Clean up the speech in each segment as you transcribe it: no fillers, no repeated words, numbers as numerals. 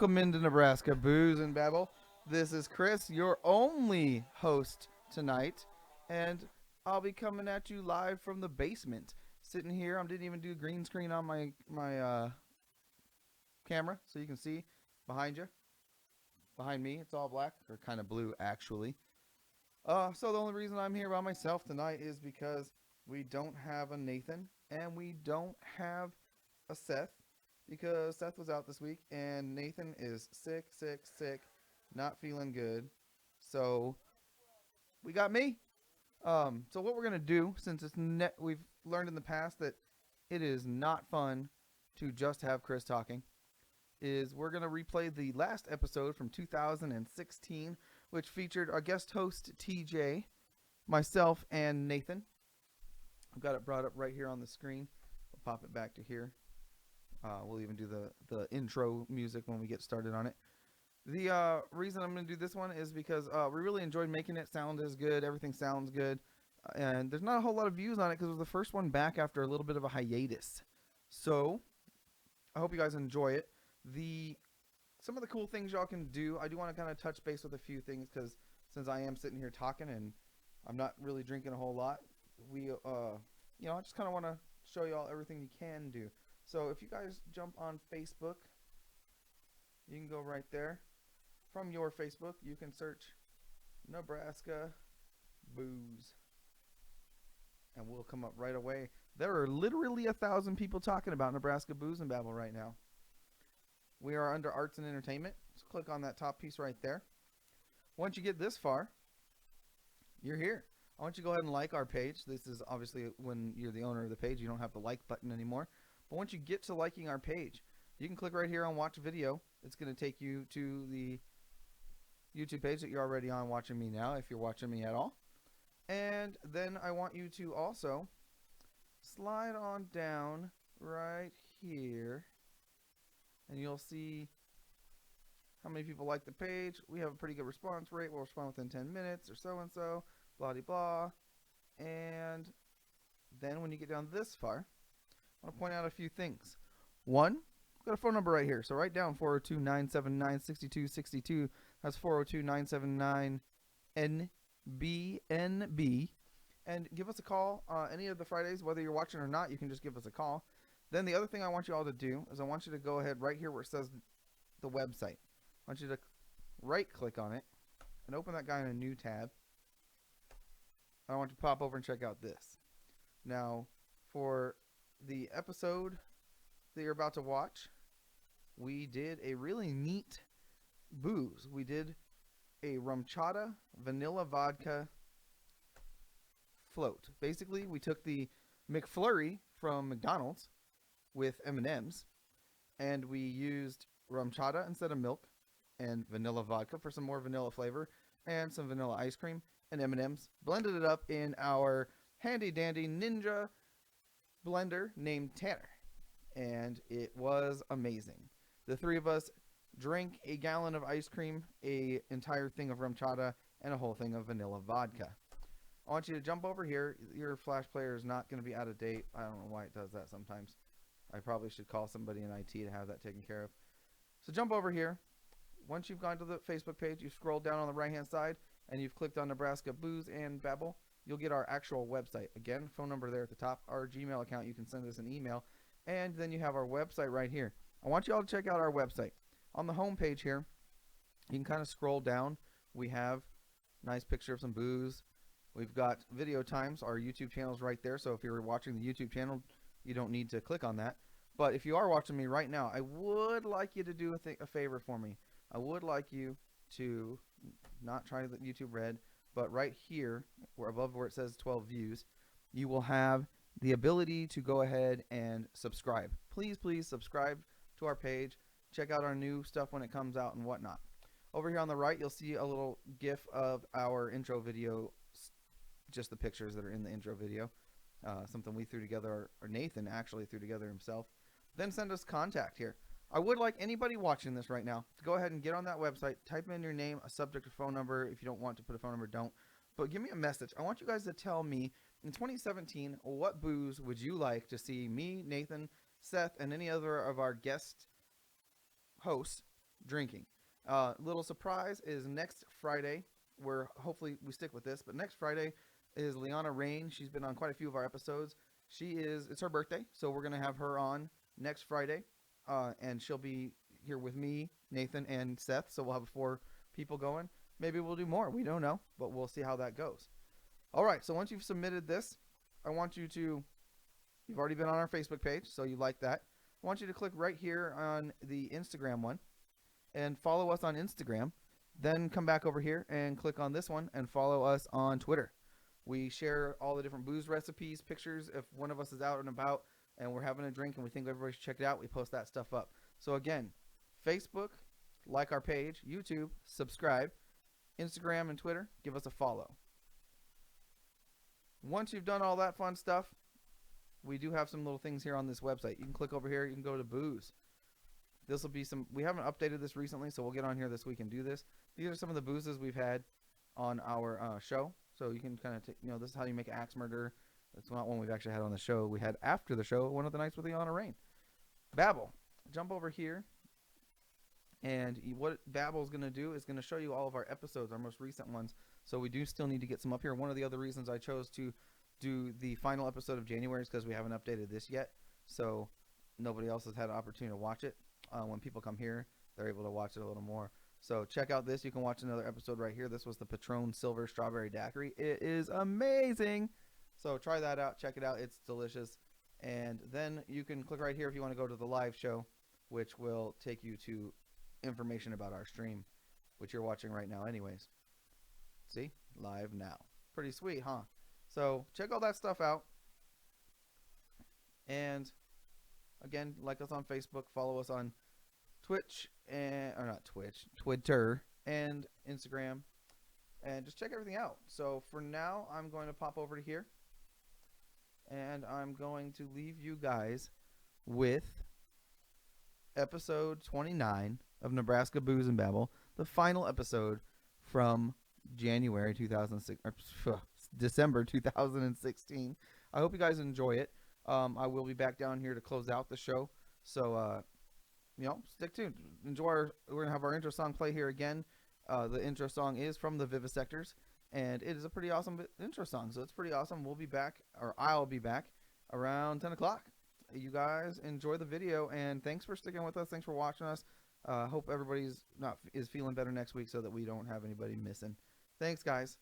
Welcome into Nebraska, Booze and Babel. This is Chris, your only host tonight, and I'll be coming at you live from the basement. Sitting here, I didn't even do green screen on my camera, so you can see behind you. Behind me, it's all black, or kind of blue, actually. So the only reason I'm here by myself tonight is because we don't have a Nathan, and we don't have a Seth, because Seth was out this week, and Nathan is sick, not feeling good. So we got me. So what we're gonna do, since we've learned in the past that it is not fun to just have Chris talking, is we're gonna replay the last episode from 2016, which featured our guest host TJ, myself, and Nathan. I've got it brought up right here on the screen. We'll pop it back to here. We'll even do the intro music when we get started on it. The reason I'm going to do this one is because we really enjoyed making it. Sound is good. Everything sounds good. And there's not a whole lot of views on it because it was the first one back after a little bit of a hiatus. So I hope you guys enjoy it. Some of the cool things y'all can do, I do want to kind of touch base with a few things because since I am sitting here talking and I'm not really drinking a whole lot, I just kind of want to show y'all everything you can do. So if you guys jump on Facebook, you can go right there. From your Facebook, you can search Nebraska Booze, and we'll come up right away. There are literally 1,000 people talking about Nebraska Booze and Babel right now. We are under Arts and Entertainment. So click on that top piece right there. Once you get this far, you're here. I want you to go ahead and like our page. This is obviously when you're the owner of the page. You don't have the like button anymore. But once you get to liking our page, you can click right here on watch video. It's going to take you to the YouTube page that you're already on watching me now, if you're watching me at all. And then I want you to also slide on down right here, and you'll see how many people like the page. We have a pretty good response rate. We'll respond within 10 minutes or so-and-so, blah-de-blah. And then when you get down this far, I want to point out a few things. One, we've got a phone number right here. So write down 402-979-6262. That's 402-979-NBNB. And give us a call any of the Fridays, whether you're watching or not. You can just give us a call. Then the other thing I want you all to do is I want you to go ahead right here where it says the website. I want you to right-click on it and open that guy in a new tab. I want you to pop over and check out this. Now, for the episode that you're about to watch, we did a really neat booze. We did a rum chata vanilla vodka float. Basically, we took the McFlurry from McDonald's with M&Ms, and we used rum chata instead of milk and vanilla vodka for some more vanilla flavor and some vanilla ice cream and M&Ms. Blended it up in our handy dandy ninja blender named Tanner, and it was amazing. The three of us drank a gallon of ice cream, a entire thing of rum chata, and a whole thing of vanilla vodka. I want you to jump over here. Your flash player is not going to be out of date. I don't know why it does that sometimes. I probably should call somebody in IT to have that taken care of. So jump over here. Once you've gone to the Facebook page, you scroll down on the right hand side and you've clicked on Nebraska Booze and Babel. You'll get our actual website. Again, phone number there at the top. Our Gmail account, you can send us an email. And then you have our website right here. I want you all to check out our website. On the home page here, you can kind of scroll down. We have a nice picture of some booze. We've got video times. Our YouTube channel is right there. So if you're watching the YouTube channel, you don't need to click on that. But if you are watching me right now, I would like you to do a favor for me. I would like you to not try the YouTube Red, but right here, above where it says 12 views, you will have the ability to go ahead and subscribe. Please subscribe to our page. Check out our new stuff when it comes out and whatnot. Over here on the right, you'll see a little GIF of our intro video, just the pictures that are in the intro video. Something we threw together, or Nathan actually threw together himself. Then send us contact here. I would like anybody watching this right now to go ahead and get on that website, type in your name, a subject, or phone number. If you don't want to put a phone number, don't. But give me a message. I want you guys to tell me, in 2017, what booze would you like to see me, Nathan, Seth, and any other of our guest hosts drinking. Little surprise is next Friday. Where hopefully we stick with this, but next Friday is Liana Rain. She's been on quite a few of our episodes. It's her birthday, so we're gonna have her on next Friday, and she'll be here with me, Nathan, and Seth. So we'll have 4 people going. Maybe we'll do more. We don't know, but we'll see how that goes. All right. So once you've submitted this, I want you to. You've already been on our Facebook page, so you like that. I want you to click right here on the Instagram one, and follow us on Instagram. Then come back over here and click on this one and follow us on Twitter. We share all the different booze recipes, pictures. If one of us is out and about and we're having a drink and we think everybody should check it out, we post that stuff up. So again, Facebook, like our page, YouTube, subscribe, Instagram and Twitter, give us a follow. Once you've done all that fun stuff, we do have some little things here on this website. You can click over here. You can go to booze. This will be some. We haven't updated this recently, so we'll get on here this week and do this. These are some of the boozes we've had on our show. So you can kind of take, this is how you make axe murder. That's not one we've actually had on the show. We had after the show one of the nights with Liana Rain. Babel. Jump over here. And what Babel is going to do is going to show you all of our episodes, our most recent ones. So we do still need to get some up here. One of the other reasons I chose to do the final episode of January is because we haven't updated this yet. So nobody else has had an opportunity to watch it. When people come here, they're able to watch it a little more. So check out this. You can watch another episode right here. This was the Patron Silver Strawberry Daiquiri. It is amazing. So try that out. Check it out. It's delicious. And then you can click right here if you want to go to the live show, which will take you to information about our stream, which you're watching right now anyways. See? Live now. Pretty sweet, huh? So check all that stuff out. And again, like us on Facebook, follow us on Twitch Twitter and Instagram, and just check everything out. So for now, I'm going to pop over to here, and I'm going to leave you guys with episode 29 of Nebraska Booze and Babble, the final episode from January 2006, December 2016. I hope you guys enjoy it. I will be back down here to close out the show. So, stick tuned. We're going to have our intro song play here again. The intro song is from the Vivisectors, and it is a pretty awesome intro song. So it's pretty awesome. We'll be back, or I'll be back, around 10 o'clock. You guys enjoy the video, and thanks for sticking with us. Thanks for watching us. Hope everybody's is feeling better next week so that we don't have anybody missing. Thanks, guys.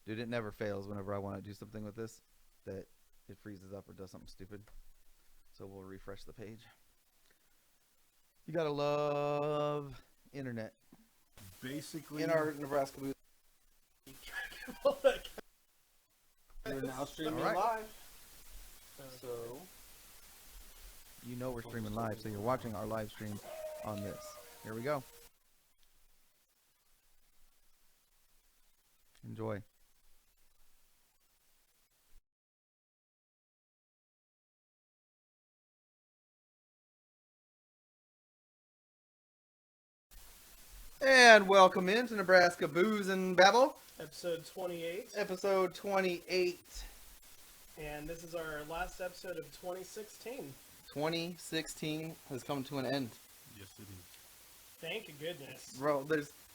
Dude, it never fails whenever I want to do something with this that it freezes up or does something stupid. So we'll refresh the page. You gotta love internet. Basically, In our Nebraska booth. we're now streaming All right. live. So you know we're streaming live, so you're watching our live stream on this. Here we go. Enjoy. And welcome into Nebraska Booze and Babble. Episode 28. Episode 28. And this is our last episode of 2016. 2016 has come to an end. Yes, it is. Thank goodness. Bro,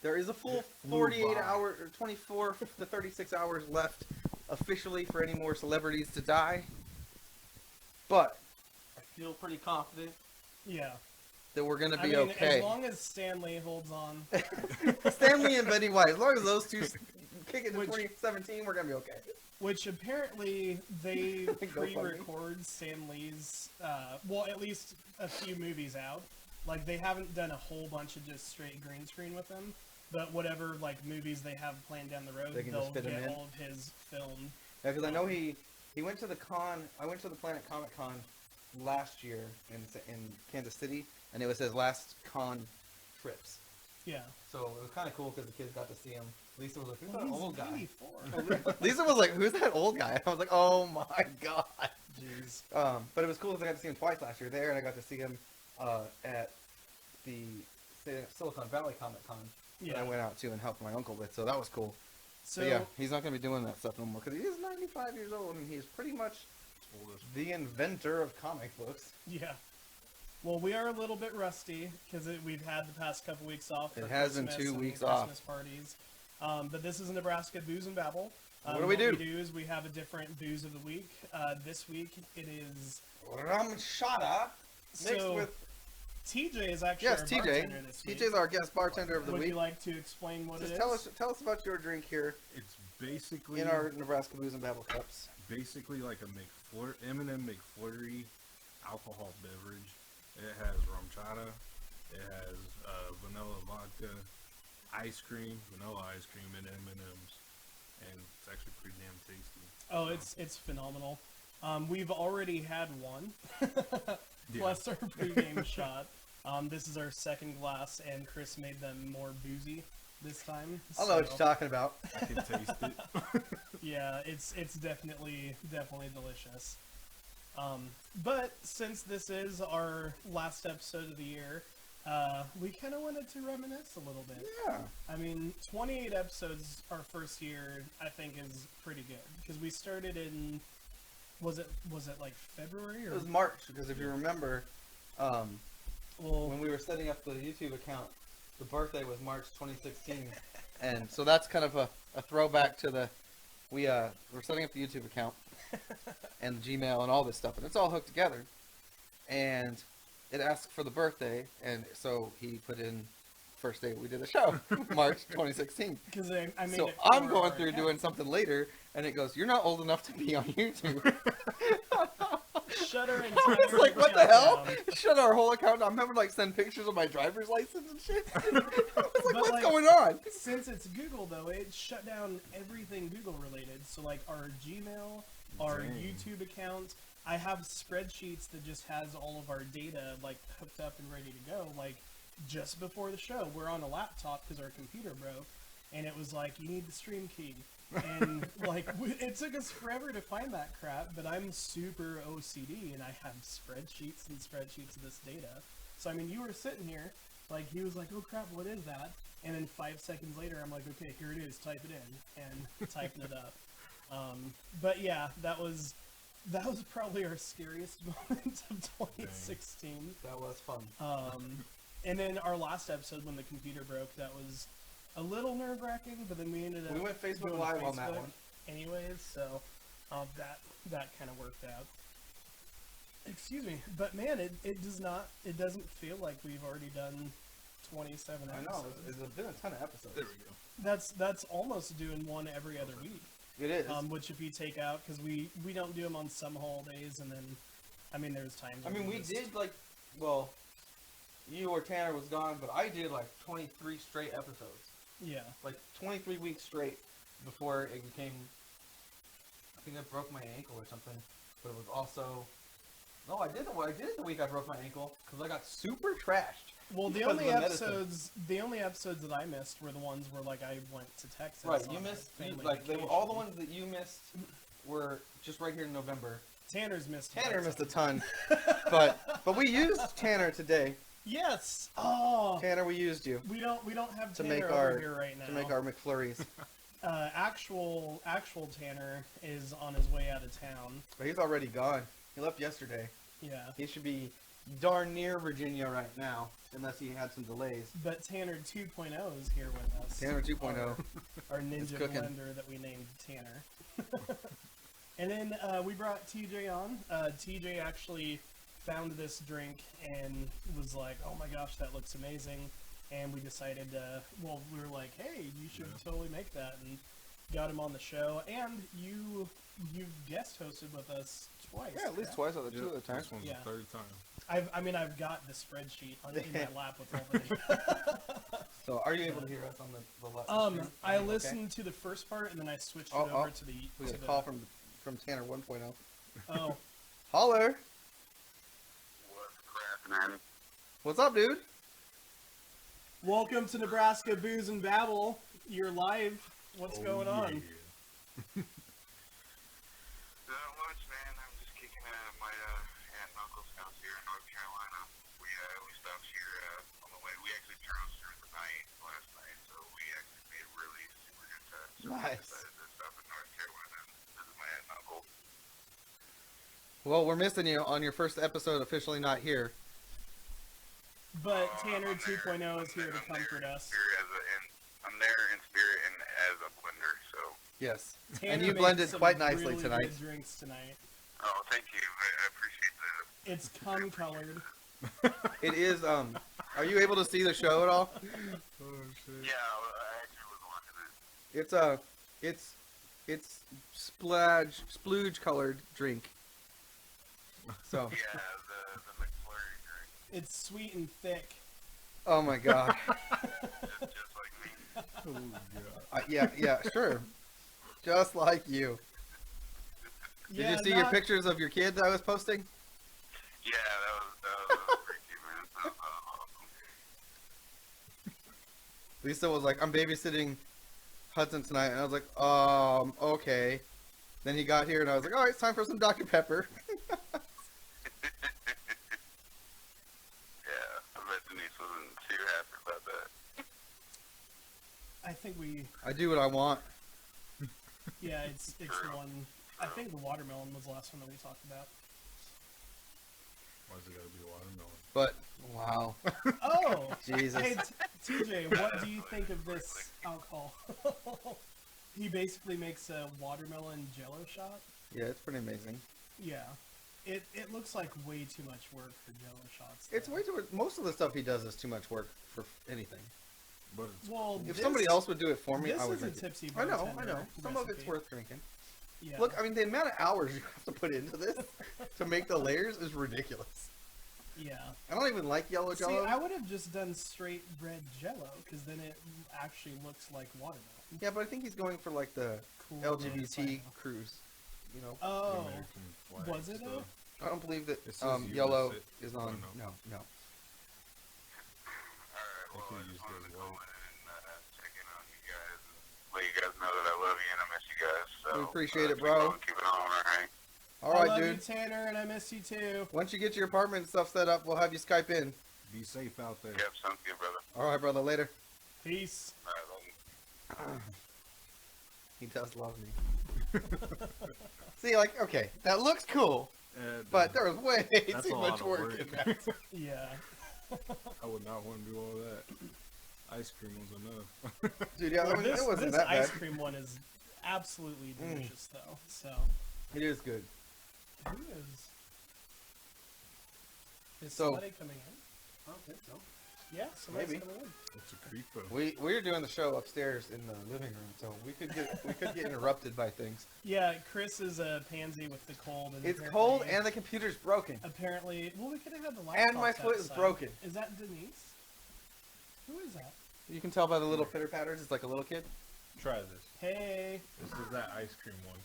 there is a full Flew 48 by. hours, or 24 to 36 hours left officially for any more celebrities to die. But I feel pretty confident Yeah. that we're going to I be mean, okay. as long as Stanley holds on. Stanley and Betty White, as long as those two kick it in Which- 2017, we're going to be okay. Which apparently they Go funny. pre-record Stan Lee's, well, at least a few movies out. Like, they haven't done a whole bunch of just straight green screen with them. But whatever, like, movies they have planned down the road, They can they'll just fit 'em get in? all of his film. Yeah, because I know he went to the con. I went to the Planet Comic Con last year in Kansas City, and it was his last con trips. Yeah. So it was kind of cool because the kids got to see him. Lisa was like, "Who's Well, that he's old guy?" 84. Lisa was like, "Who's that old guy?" I was like, "Oh my god!" Jeez. But it was cool because I got to see him twice last year there, and I got to see him at the Silicon Valley Comic Con that Yeah. I went out to and helped my uncle with, so that was cool. So But yeah, he's not going to be doing that stuff no more because he is 95 years old and he's pretty much the inventor of comic books. yeah. Well, we are a little bit rusty because we've had the past couple weeks off. For It has been Christmas 2 and weeks Christmas off. parties. But this is Nebraska Booze and Babble. What do we do? What we do is we have a different booze of the week. This week it is Ramchata mixed so with... TJ is actually Yes, our TJ. bartender this week. TJ's our guest bartender of the Would week. you like to explain what Just it tell is? us about your drink here It's basically in our Nebraska Booze and Babble cups. basically like a M&M McFlurry alcohol beverage. It has rum chata. It has vanilla vodka, ice cream, vanilla ice cream, and M&Ms, and it's actually pretty damn tasty. Oh, it's phenomenal. We've already had one, plus our pregame shot. This is our second glass, and Chris made them more boozy this time. I know what so, you're talking about. I can taste it. Yeah, it's definitely delicious. But since this is our last episode of the year, we kind of wanted to reminisce a little bit. Yeah. I mean, 28 episodes our first year, I think, is pretty good because we started in was it like February or It was March because if you remember, well, when we were setting up the YouTube account, the birthday was March 2016, and so that's kind of a throwback to the we're setting up the YouTube account and the Gmail and all this stuff, and it's all hooked together, and it asked for the birthday, and so he put in first day we did the show, March 2016. because I made So it I'm for going our through account. doing something later, and it goes, "You're not old enough to be on YouTube." Shutter and It's Timer like, what the hell? countdown. Shut our whole account. I'm having to like send pictures of my driver's license and shit. I was like, But, what's like, going on? Since it's Google though, it shut down everything Google related. So like our Gmail, our Dang. YouTube account. I have spreadsheets that just has all of our data like hooked up and ready to go. Like just before the show, we're on a laptop because our computer broke, and it was like you need the stream key. And like it took us forever to find that crap, but I'm super OCD and I have spreadsheets and spreadsheets of this data. So I mean, you were sitting here, like he was like, "Oh crap, what is that?" And then 5 seconds later, I'm like, "Okay, here it is. Type it in," and typing it up. But yeah, that was probably our scariest moment of 2016. That was fun. And then our last episode when the computer broke, that was a little nerve-wracking, but then we ended up We went Facebook doing Live on that Facebook one. anyways, so that kind of worked out. Excuse me, but man, it doesn't feel like we've already done 27 I episodes. know. It's been a ton of episodes. There we go. That's almost doing one every other week. It is. Which if you take out, because we don't do them on some holidays, and then, I mean, there's times. I when mean, we just- did like, well, you or Tanner was gone, but I did like 23 straight episodes. Yeah. Like 23 weeks straight before it became, I think I broke my ankle or something, but it was also, no, I did it the week I broke my ankle because I got super trashed. Well, the because only of the medicine. episodes that I missed were the ones where like I went to Texas. Right, on you a missed, family like, they were, all the vacation. ones that you missed were just right here in November. Tanner's missed. Tanner lots missed a of- ton, but we used Tanner today. Yes. Oh. Tanner, we used you We don't have to Tanner make over our here right now. to make our McFlurries. Actual Tanner is on his way out of town. But he's already gone. He left yesterday. Yeah. He should be darn near Virginia right now, unless he had some delays. But Tanner 2.0 is here with us. Tanner 2.0. Our It's ninja cooking. blender that we named Tanner. And then we brought TJ on. TJ actually found this drink and was like, "Oh my gosh, that looks amazing." And we decided, we were like, "Hey, you should totally make that," and got him on the show. And you've guest hosted with us twice. Yeah, at least correct? twice out of the two other times. This one's Yeah. the third time. I've got the spreadsheet in my lap with all the data. So, are you able to hear us on the left? I listened to the first part and then I switched it over to the. We to got a the- call from Tanner 1.0. Oh, Holler. What's crap, man? What's up, dude? welcome to Nebraska Booze and Babble. You're live. What's Oh, going on? yeah. Not much, man. I'm just kicking my aunt and uncle's house here in North Carolina. We stopped here on the way. We actually drove through the night last night, so Nice. decided to stop in North Carolina and visit my aunt and uncle. Well, we're missing you on your first episode, officially not here. But Oh, Tanner I'm there. 2.0 is here to I'm there comfort in us. spirit I'm there in spirit and as a blender, so. Yes. Tanner And you made blended some quite nicely really tonight. Good drinks tonight. Oh, thank you. I appreciate that. It's cum colored. It is, are you able to see the show at all? Oh shit. Yeah, I actually was watching it. It's splooge colored drink. So, Yeah, the McFlurry drink, It's sweet and thick. oh my god. just like me. Oh god. Yeah, sure. Just like you. Did Yeah, you see your not- pictures of your kids I was posting? Yeah, that was pretty cute, man. That was awesome. Lisa was like, I'm babysitting Hudson tonight, and I was like, okay. Then he got here, and I was like, all right, it's time for some Dr. Pepper. Yeah, I bet Denise wasn't too happy about that. I think we. I do what I want. Yeah, it's the one. I think the watermelon was the last one that we talked about. Why's it gotta be watermelon? But, wow. Oh, Jesus. Hey, TJ, what do you think of this alcohol? He basically makes a watermelon Jello shot. Yeah, it's pretty amazing. Yeah, it looks like way too much work for Jello shots. It's though. way too. Most of the stuff he does is too much work for anything. But it's Well, If this- somebody else would do it for me, this I would is a drink it. tipsy I know. bartender Some of it's recipe. worth drinking. Yeah. Look, I mean, the amount of hours you have to put into this to make the layers is ridiculous. Yeah. I don't even like yellow See, Jello. I would have just done straight red Jello because then it actually looks like watermelon. Yeah, but I think he's going for like the Coolness, I LGBT know. cruise. You know, the Oh, American flag was it stuff. though? I don't believe that It says yellow USA. is on. Oh, no. No. Alright, well, could I use just wanted those to call white. in and check in on you guys and let you guys know that I love you and I miss you guys. So, We appreciate it, keep bro. on keeping on, alright? All I right, love dude. you, Tanner, and I miss you too. Once you get your apartment and stuff set up, we'll have you Skype in. Be safe out there. Yep, sounds good, brother. All right, brother. Later. Peace. Alright, love you. He does love me. See, like, okay, that looks cool, but there was way That's too a much lot of work work. in that. Yeah. I would not want to do all that. Ice cream was enough. Dude, yeah, I Well, mean, this it wasn't this that ice bad. cream one is absolutely delicious, though. So, It is good. who is So- somebody coming in? I don't think so. Yeah, somebody's Maybe. coming in. It's a creeper. We're doing the show upstairs in the living room, so we could get interrupted by things. Yeah, Chris is a pansy with the cold. And It's apparently- cold and the computer's broken. apparently, well, we could have had the laptop. And my foot is broken. Is that Denise? Who is that? You can tell by the little pitter patters. It's like a little kid. Try this. Hey. This is that ice cream one.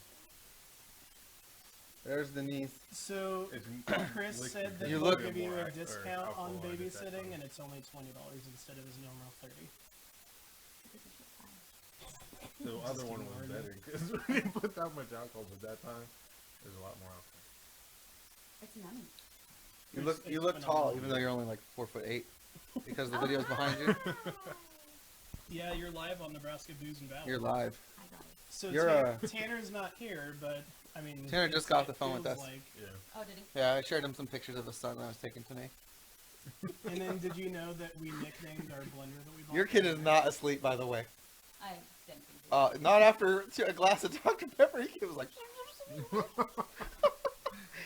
There's Denise. So It's Chris liquid. said that You he'll look- give you More a or discount on alcohol at that babysitting, time. and it's only $20 instead of his normal $30. The other one was better because we didn't put that much alcohol, but that time there's a lot more alcohol. It's yummy. You look It's tall, phenomenal. even though you're only like 4'8", because the video's behind you. Yeah, you're live on Nebraska Booze and Battle. You're live. I got it. So You're, Tanner's not here, but I mean, Tanner just got off the phone with feels us. Like, Yeah. Oh, did he? Yeah, I shared him some pictures of the sun I was taking today. and then did you know that we nicknamed our blender that we bought? Your kid is not asleep, by the way. I didn't think he Not after a glass of Dr. Pepper. He was like.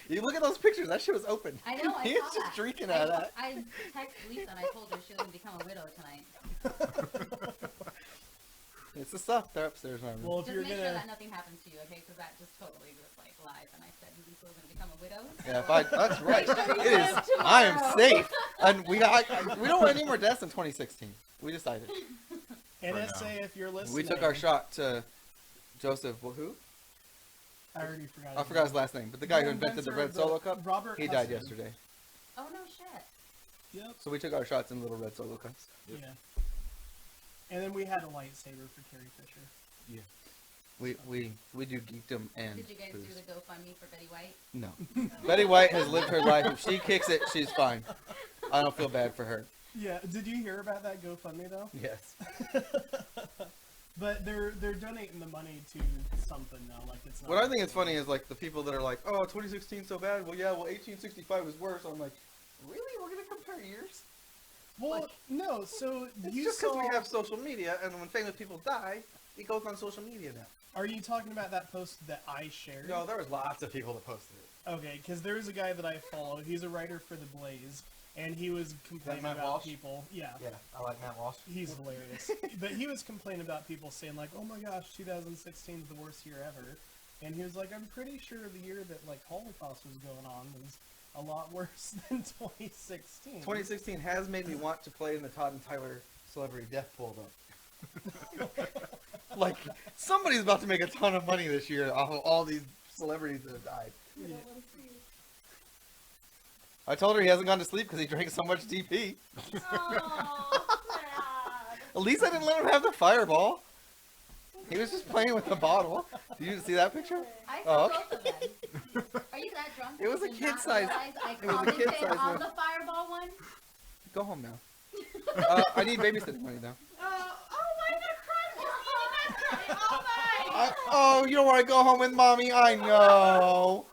You look at those pictures. That shit was open. I know, I He saw was just that. drinking out of that. I texted Lisa and I told her she was going to become a widow tonight. It's the stuff. They're upstairs now. Well, if Just you're make sure gonna, that nothing happens to you, okay? Because that just totally was like live. And I said Lisa was going to become a widow. Yeah, that's right. Make sure you It is. live I am tomorrow. safe, and we don't want any more deaths in 2016. We decided. NSA, if you're listening, We took our shot to Joseph. Well, who? I already forgot. I forgot his last name, but the guy who invented the red Solo cup. Robert He died Husson. yesterday. Oh, no shit. Yep. So we took our shots in little red Solo cups. Yep. Yeah. And then we had a lightsaber for Carrie Fisher. Yeah. We do geekdom and Did you guys booze. do the GoFundMe for Betty White? No. Betty White has lived her life. If she kicks it, she's fine. I don't feel bad for her. Yeah. Did you hear about that GoFundMe though? Yes. But they're donating the money to something now. Like it's not. What I think is funny is like the people that are like, oh, 2016 so bad. Well, yeah, well, 1865 was worse. I'm like, really? We're gonna compare years? Well, like- no. So It's you just because saw. we have social media, and when famous people die, it goes on social media now. Are you talking about that post that I shared? No, there was lots of people that posted it. Okay, because there's a guy that I follow. He's a writer for The Blaze, and he was complaining Matt about Walsh? people. Yeah. Yeah, I like Matt Walsh. He's hilarious. But he was complaining about people saying like, "Oh my gosh, 2016 is the worst year ever," and he was like, "I'm pretty sure the year that like Holocaust was going on was a lot worse than 2016." 2016 has made me want to play in the Todd and Tyler Celebrity Death Pool, though. Like, somebody's about to make a ton of money this year off of all these celebrities that have died. We don't want to see. I told her he hasn't gone to sleep because he drank so much DP. Oh, sad. At least I didn't let him have the fireball. He was just playing with the bottle. Did you see that picture? I Oh, saw both of them. Are you that drunk? It was that a you did not kid-size- realize I it was a commented kid-size on one. the fireball one? Go home now. I need babysitting money now. Oh my God, all night. Oh, you don't want to go home with mommy? I know.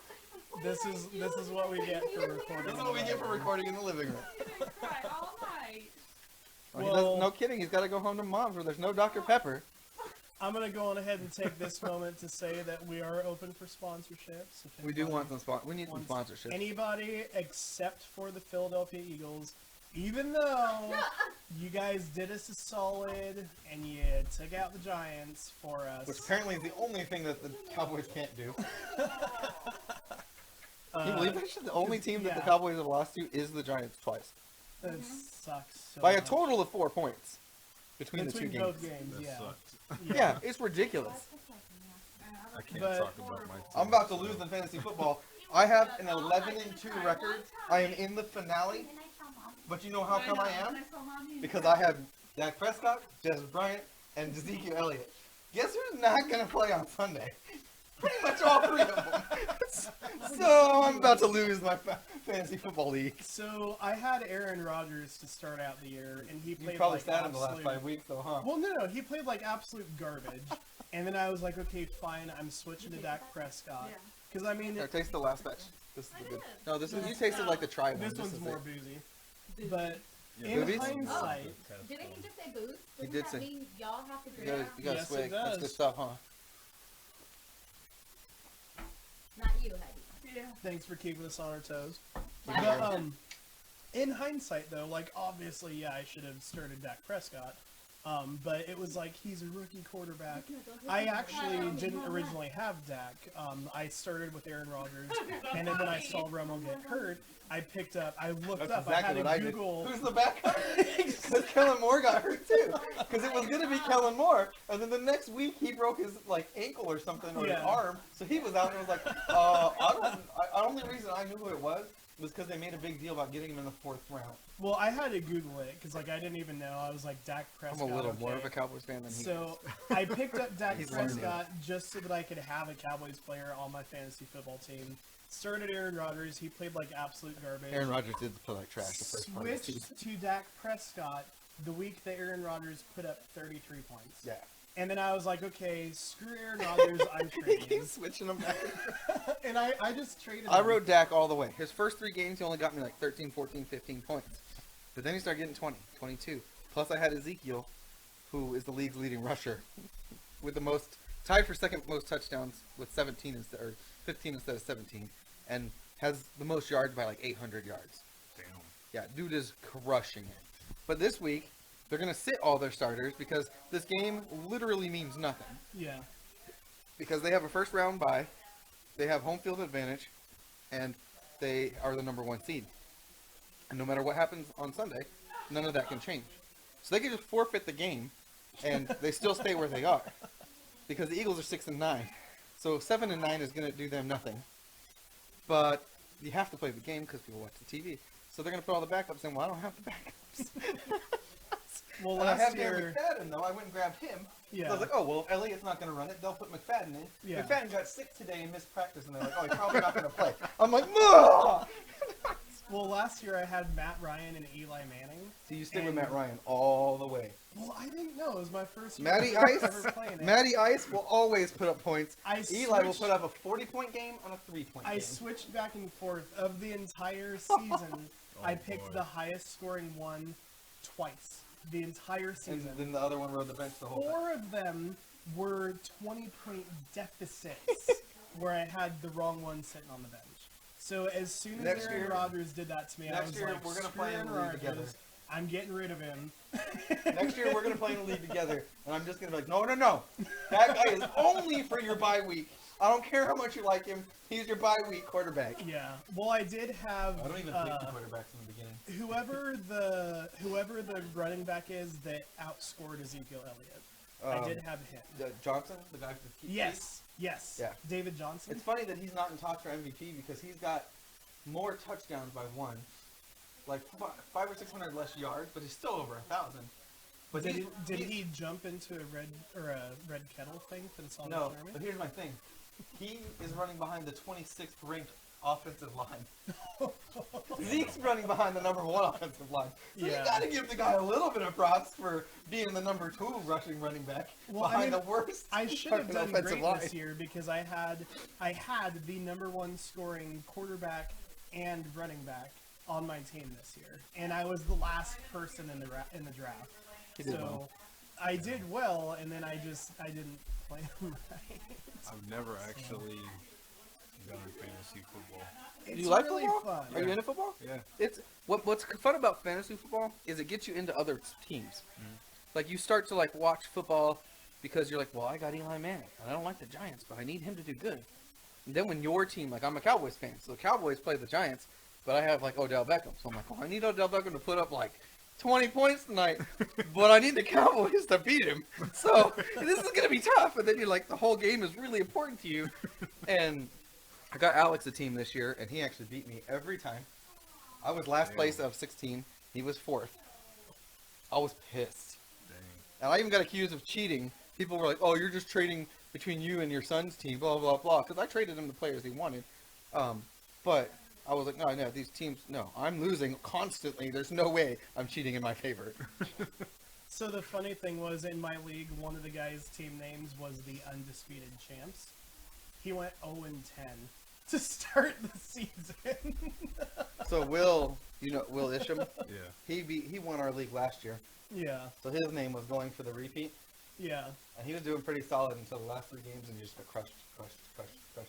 This is what we get for recording. This is what we get for recording in the living room. Cry all night. Well, Well- no kidding. He's got to go home to mom's where there's no Dr. Pepper. I'm gonna go on ahead and take this moment to say that we are open for sponsorships. If We do anybody want some We need some wants sponsorship. Anybody except for the Philadelphia Eagles, even though you guys did us a solid and you took out the Giants for us. Which apparently is the only thing that the Cowboys can't do. Can you believe that shit? The only team that the yeah. Cowboys have lost to is the Giants twice. That sucks so By a much. total of 4 points between the two Between games. both games, That yeah. sucks. Yeah, it's ridiculous. I can't But- talk about my team. I'm about to lose in fantasy football. I have an 11-2 record. I am in the finale. But you know how come I am? Because I have Dak Prescott, Jez Bryant, and Ezekiel Elliott. Guess who's not going to play on Sunday? Pretty much all 3 of them. So I'm about to lose my fantasy football league. So I had Aaron Rodgers to start out the year, and he You played probably like sat in the last absolute- 5 weeks, though, huh? Well, no, he played like absolute garbage. And then I was like, okay, fine, I'm switching to Dak Prescott. Yeah. Because I mean, Here, taste the last batch. This is I the good. did. No, this is you tasted like the try one. this This one's is more it. boozy. But Yeah, in Boobies? hindsight, Didn't he just say booze? He Doesn't did that say- mean y'all have to You drink? gotta, you gotta Yes, it swig. That's does. good stuff, huh? Not you, Heidi. Yeah. thanks for keeping us on our toes. Yeah. But in hindsight, though, like obviously, yeah, I should have started Dak Prescott. But it was like he's a rookie quarterback. I actually didn't originally have Dak. I started with Aaron Rodgers, and then when I saw Romo get hurt, I picked up. I looked That's up. exactly I had what to I did. Google. Who's the backup? Because Kellen Moore got hurt too. Because it was gonna be Kellen Moore, and then the next week he broke his like ankle or something or his Yeah. arm, so he was out and it was like, only reason I knew who it was because they made a big deal about getting him in the 4th round. Well, I had to Google it because like I didn't even know. I was like Dak I'm Prescott. a little more okay. of a Cowboys fan than he So I picked up Dak He's learning. Prescott just so that I could have a Cowboys player on my fantasy football team. Started Aaron Rodgers. He played like absolute garbage. is. Aaron Rodgers did play like trash the first part of the season. Switched to Dak Prescott the week that Aaron Rodgers put up 33 points. Yeah. And then I was like, okay, screw Aaron Rodgers. I'm He trading. keeps switching them back. And I just traded I him. wrote Dak all the way. His first 3 games, he only got me like 13, 14, 15 points. But then he started getting 20, 22. Plus I had Ezekiel, who is the league's leading rusher, with the most, tied for second most touchdowns with 17 instead, or 15 instead of 17, and has the most yards by like 800 yards. Damn. Yeah, dude is crushing it. But this week, they're going to sit all their starters because this game literally means nothing. Yeah. Because they have a first round bye, they have home field advantage, and they are the number 1 seed. And no matter what happens on Sunday, none of that can change. So they can just forfeit the game, and they still stay where they are. Because the Eagles are 6-9. So 7-9 is going to do them nothing. But you have to play the game because people watch the TV. So they're going to put all the backups in. Well, I don't have the backups. Well, And I last have year, Darren McFadden, though. I went and grabbed him. yeah. So I was like, oh, well, if Elliott's not going to run it, they'll put McFadden in. Yeah. McFadden got sick today and missed practice, and they're like, oh, he's probably not going to play. I'm like, no! Well, last year I had Matt Ryan and Eli Manning. So you stick with And- Matt Ryan all the way. Well, I didn't know. It was my first year Matty ever Ice, playing it. Matty Ice will always put up points. Eli will switched- put up a 40-point game on a 3-point I game. switched back and forth. Of the entire season, I picked boy. the highest scoring one twice. The entire And season. then the other one rode the bench the whole time. 4 of them were 20-point deficits where I had the wrong one sitting on the bench. So as soon as Next Aaron year- Rodgers did that to me, I next was year like, we're gonna screw play in Aaron the league Rodgers. together. I'm getting rid of him. Next year we're going to play in a league together, and I'm just going to be like, no. That guy is only for your bye week. I don't care how much you like him. He's your bye week quarterback. Yeah. Well, I did have I don't even pick the quarterbacks in the beginning. whoever the running back is that outscored Ezekiel Elliott. I did have him. Johnson, the guy for the Yes. Yeah. David Johnson. It's funny that he's not in talks for MVP because he's got more touchdowns by one, like 500 or 600 less yards, but he's still over 1,000. But Did he's- he jump into a red kettle thing for the Salvation No, Army? but here's my thing. He is running behind the 26th ranked offensive line. Zeke's running behind the number 1 offensive line. So Yeah. you gotta give the guy a little bit of props for being the number 2 rushing running back Well, I behind mean, the worst I should have fucking done offensive great line. this year because I had the number 1 scoring quarterback and running back on my team this year, and I was the last person in the draft. He did So well. I did well, and then I didn't play him right. I've never actually done fantasy football. It's Do you like really football? fun. Are you into football? Yeah. It's what's fun about fantasy football is it gets you into other teams. Like you start to like watch football because you're like, well, I got Eli Manning and I don't like the Giants, but I need him to do good. And then when your team, like I'm a Cowboys fan, so the Cowboys play the Giants, but I have like Odell Beckham, so I'm like, well, I need Odell Beckham to put up like 20 points tonight, but I need the Cowboys to beat him. So this is gonna be tough. And then you're like, the whole game is really important to you, and I got Alex a team this year, and he actually beat me every time. I was last Damn. place out of 16. He was 4th. I was pissed. Dang. And I even got accused of cheating. People were like, oh, you're just trading between you and your son's team, blah, blah, blah. Because I traded him the players he wanted. But I was like, no, these teams, no. I'm losing constantly. There's no way I'm cheating in my favor. So the funny thing was, in my league, one of the guys' team names was the Undisputed Champs. He went 0-10 to start the season. So Will Isham, Yeah. he won our league last year. Yeah, So his name was going for the repeat. yeah. And he was doing pretty solid until the last 3 games, and he just got crushed. So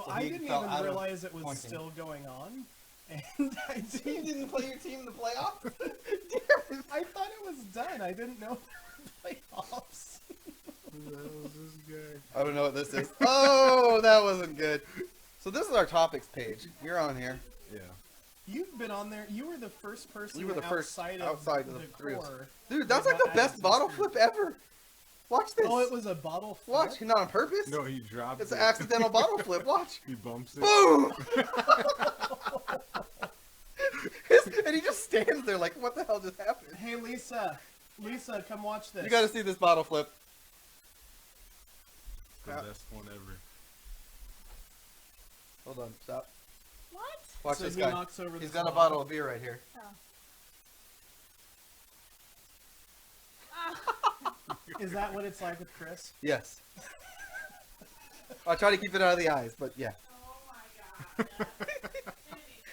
So I he didn't fell out even of realize it was pointing. still going on, and I You didn't play your team in the playoffs? Damn it. I thought it was done. I didn't know there were playoffs. Who the hell is this guy? I don't know what this is. Oh, that wasn't good. So this is our topics page. You're on here. Yeah. You've been on there. You were the first person You were the first outside outside of of the the three of us. core. Dude, that's that like the got best added bottle to flip ever. Watch this. Oh, it was a bottle flip? Watch, not on purpose. No, he dropped It's it. an accidental bottle flip. Watch. He bumps it. Boom! And he just stands there like, what the hell just happened? Hey, Lisa. Lisa, come watch this. You gotta see this bottle flip. The best one ever. Hold on, stop. What? Watch So this he guy. knocks over He's the got a bottle. bottle of beer right here. Is that what it's like with Chris? Yes. I'll try to keep it out of the eyes, but yeah. Oh my god.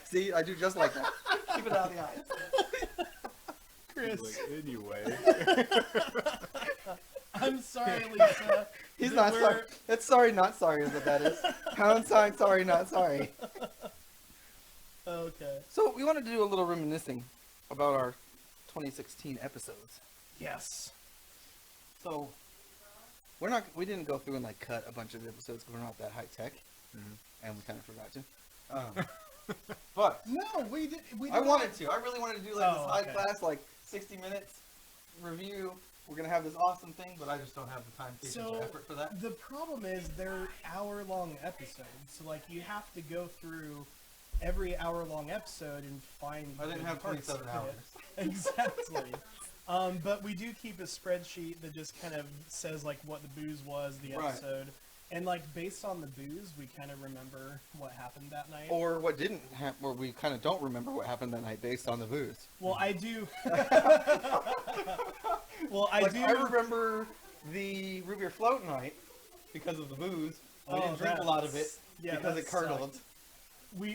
See, I do just like that. Keep it out of the eyes. Chris, Like, anyway. I'm sorry, Lisa. He's that not we're- sorry. It's sorry, not sorry is what that is. Pound sign, sorry, not sorry. Okay. So we wanted to do a little reminiscing about our 2016 episodes. Yes. So we didn't go through and like cut a bunch of episodes because we're not that high tech, and we kind of forgot to. But No, we did. I wanted to. I really wanted to do like this Oh, high okay. class, like 60 minutes review. We're gonna have this awesome thing, but I just don't have the time, patience, So or effort for that. the problem is they're hour-long episodes, so like you have to go through every hour-long episode and find. I didn't good have parts 27 of hours. it. Exactly. But we do keep a spreadsheet that just kind of says like what the booze was, the Right. episode, And like based on the booze, we kind of remember what happened that night. Or what didn't happen, or we kind of don't remember what happened that night based on the booze. Well, I do. Well, I Like, do. I remember the root beer float night because of the booze. We didn't drink a lot of it because it curdled.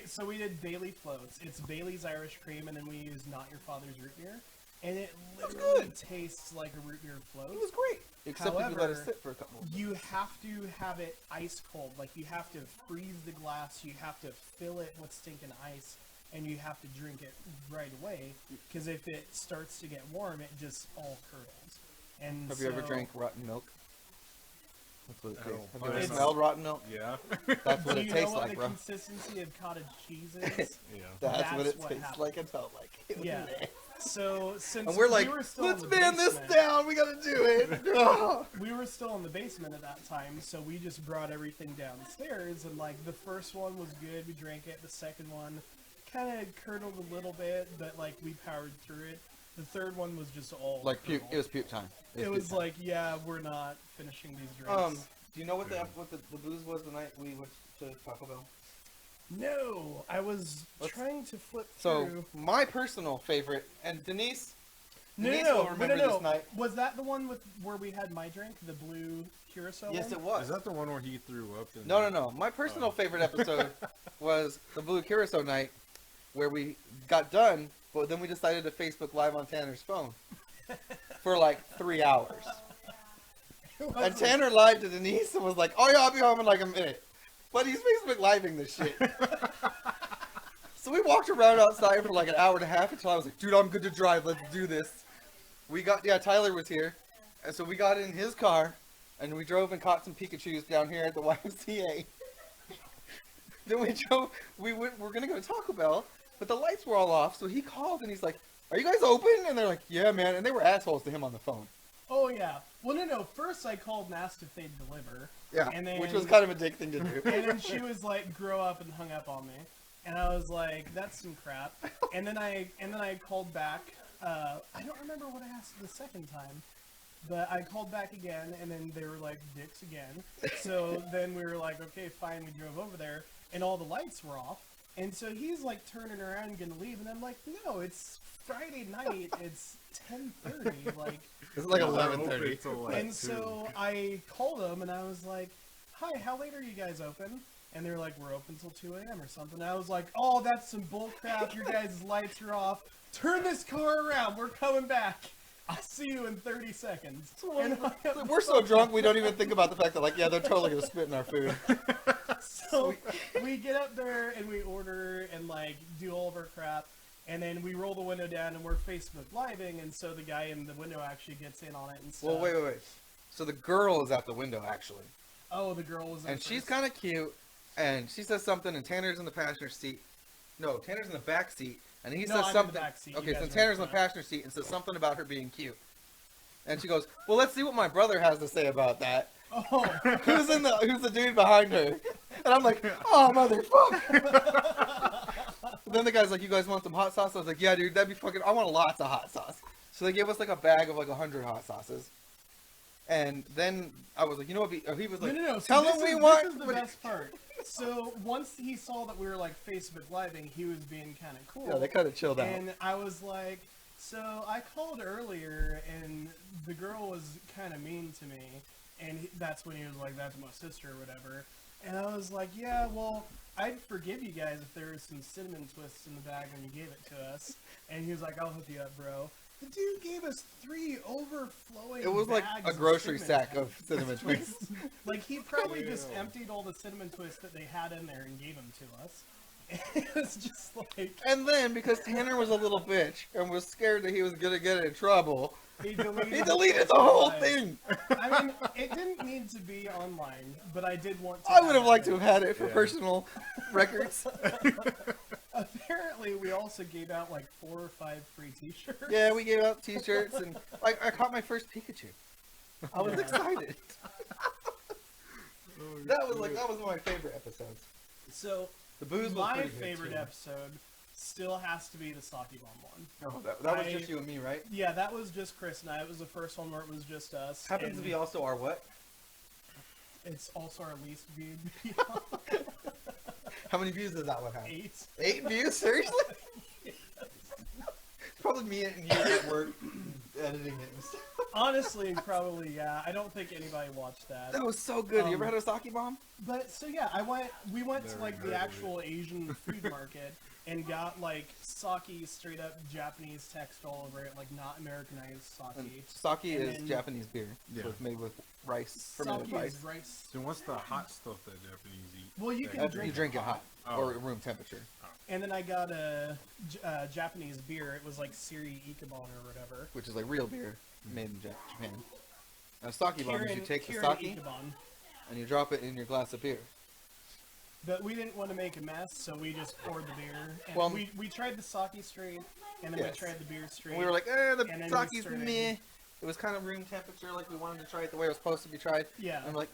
So we did Bailey floats. It's Bailey's Irish cream, and then we used Not Your Father's root beer, and it literally tastes like a root beer float. It was great, except if you let it However, sit for a couple. You have to have it ice cold. Like you have to freeze the glass. You have to fill it with stinking ice, and you have to drink it right away. Because if it starts to get warm, it just all curdles. And Have you ever drank rotten milk? That's what it tastes. Have you ever It's- smelled rotten milk? Yeah. That's what Do it you tastes know what like, the bro. consistency of cottage cheese is? Yeah. That's what That's it what tastes happened. like and felt like. It was Yeah. nasty. So since And we're like, we were still let's in the man this basement, down. We gotta do it. Ugh. we were still in the basement at that time, so we just brought everything downstairs. And like the first one was good, we drank it. The second one kind of curdled a little bit, but like we powered through it. The third one was just all Like puke. curdled. It was puke time. It puke was time. like, yeah, we're not finishing these drinks. Do you know what the booze was the night we went to Taco Bell? No, I was Let's- trying to flip So through. my personal favorite, and Denise No, Denise no, will no, remember no, no. this night. Was that the one with where we had my drink, the blue curacao? Yes, one? it was. Is that the one where he threw up? In No, no, no. My personal favorite episode was the Blue Curacao night, where we got done, but then we decided to Facebook Live on Tanner's phone for like 3 hours. And Tanner lied to Denise and was like, "Oh yeah, I'll be home in like a minute," but he's Facebook Living this shit. So we walked around outside for like an hour and a half until I was like, "Dude, I'm good to drive. Let's do this." Tyler was here, and so we got in his car, and we drove and caught some Pikachus down here at the YMCA. Then we're gonna go to Taco Bell, but the lights were all off, so he called and he's like, "Are you guys open?" And they're like, "Yeah, man," and they were assholes to him on the phone. Oh yeah. Well, no. First, I called and asked if they'd deliver. Yeah, And then, which was kind of a dick thing to do. And then she was like, "Grow up," and hung up on me. And I was like, "That's some crap." And then I called back. I don't remember what I asked the second time, but I called back again, and then they were like dicks again. So then we were like, "Okay, fine." We drove over there, and all the lights were off. And so he's like turning around, gonna leave, and I'm like, "No, it's Friday night. It's 10:30. Like." It's like They're 11:30. open till, like, And 2. so I called them and I was like, "Hi, how late are you guys open?" And they're like, "We're open till 2 a.m. or something." And I was like, "Oh, that's some bull crap. Your guys' lights are off. Turn this car around. We're coming back. I'll see you in 30 seconds." And We're so drunk we don't even think about the fact that, like, yeah, they're totally gonna spit in our food. So we get up there and we order and like do all of our crap. And then we roll the window down and we're Facebook Living, and so the guy in the window actually gets in on it and stuff. Well, wait. So the girl is at the window actually, Oh, the girl was in and she's first. kind of cute, and she says something, and Tanner's in the passenger seat. No, Tanner's in the back seat, and he No, says I'm in the something. back seat. You Okay, guys so are in Tanner's in the front. passenger seat and says something about her being cute, and she goes, "Well, let's see what my brother has to say about that." Oh, Who's the dude behind her? And I'm like, "Oh, motherfucker." Then the guy's like, "You guys want some hot sauce?" I was like, "Yeah, dude, that'd be fucking. I want lots of hot sauce." So they gave us like a bag of like 100 hot sauces. And then I was like, "You know what?" He was like, no. So "Tell this him we is, want." This is the best part. So once he saw that we were like Facebook Living, he was being kind of cool. Yeah, they kind of chilled out. And I was like, "So I called earlier, and the girl was kind of mean to me." And that's when he was like, "That's my sister," or whatever. And I was like, "Yeah, well, I'd forgive you guys if there was some cinnamon twists in the bag when you gave it to us." And he was like, "I'll hook you up, bro." The dude gave us 3 overflowing. It was like bags a of grocery cinnamon sack of cinnamon twists. Like he probably just Ew. emptied all the cinnamon twists that they had in there and gave them to us. It was just like And then because Tanner was a little bitch and was scared that he was gonna get in trouble, he he deleted deleted the whole live. thing. I mean, it didn't need to be online, but I did want to. I would have it liked to there. have had it for Yeah. personal records. Apparently, we also gave out like 4 or 5 free T-shirts. Yeah, we gave out T-shirts, and I caught my first Pikachu. I was Yeah. excited. That was one of my favorite episodes. So The booze was my pretty good, favorite too. episode still has to be the Sake Bomb one. No, that was I- just you and me, right? Yeah, that was just Chris and I. It was the first one where it was just us. Happens and to be also our what? It's also our least viewed video. How many views does that one have? 8. 8 views? Seriously? It's probably me and you at work editing it and stuff. Honestly, probably, yeah. I don't think anybody watched that. That was so good. You ever had a sake bomb? But so yeah, we went to Never like heard the of actual Asian food market and got like sake straight up Japanese text all over it, like not Americanized sake. Sake And is then- Japanese beer. Yeah. So it's made with rice, fermented Sake rice. is rice. Then what's the hot stuff that Japanese eat? Well, you can That- drink You drink it hot Oh. or room temperature. And then I got a Japanese beer. It was like Siri Ikebon or whatever. Which is like real beer made in Japan. Now, sake bomb is you take the Kirin sake Ikebon. and you drop it in your glass of beer. But we didn't want to make a mess, so we just poured the beer. And Well, we tried the sake straight, and then Yes. we tried the beer straight. And we were like, the And then we sake's started- meh. It was kind of room temperature, like we wanted to try it the way it was supposed to be tried. yeah. And I'm like,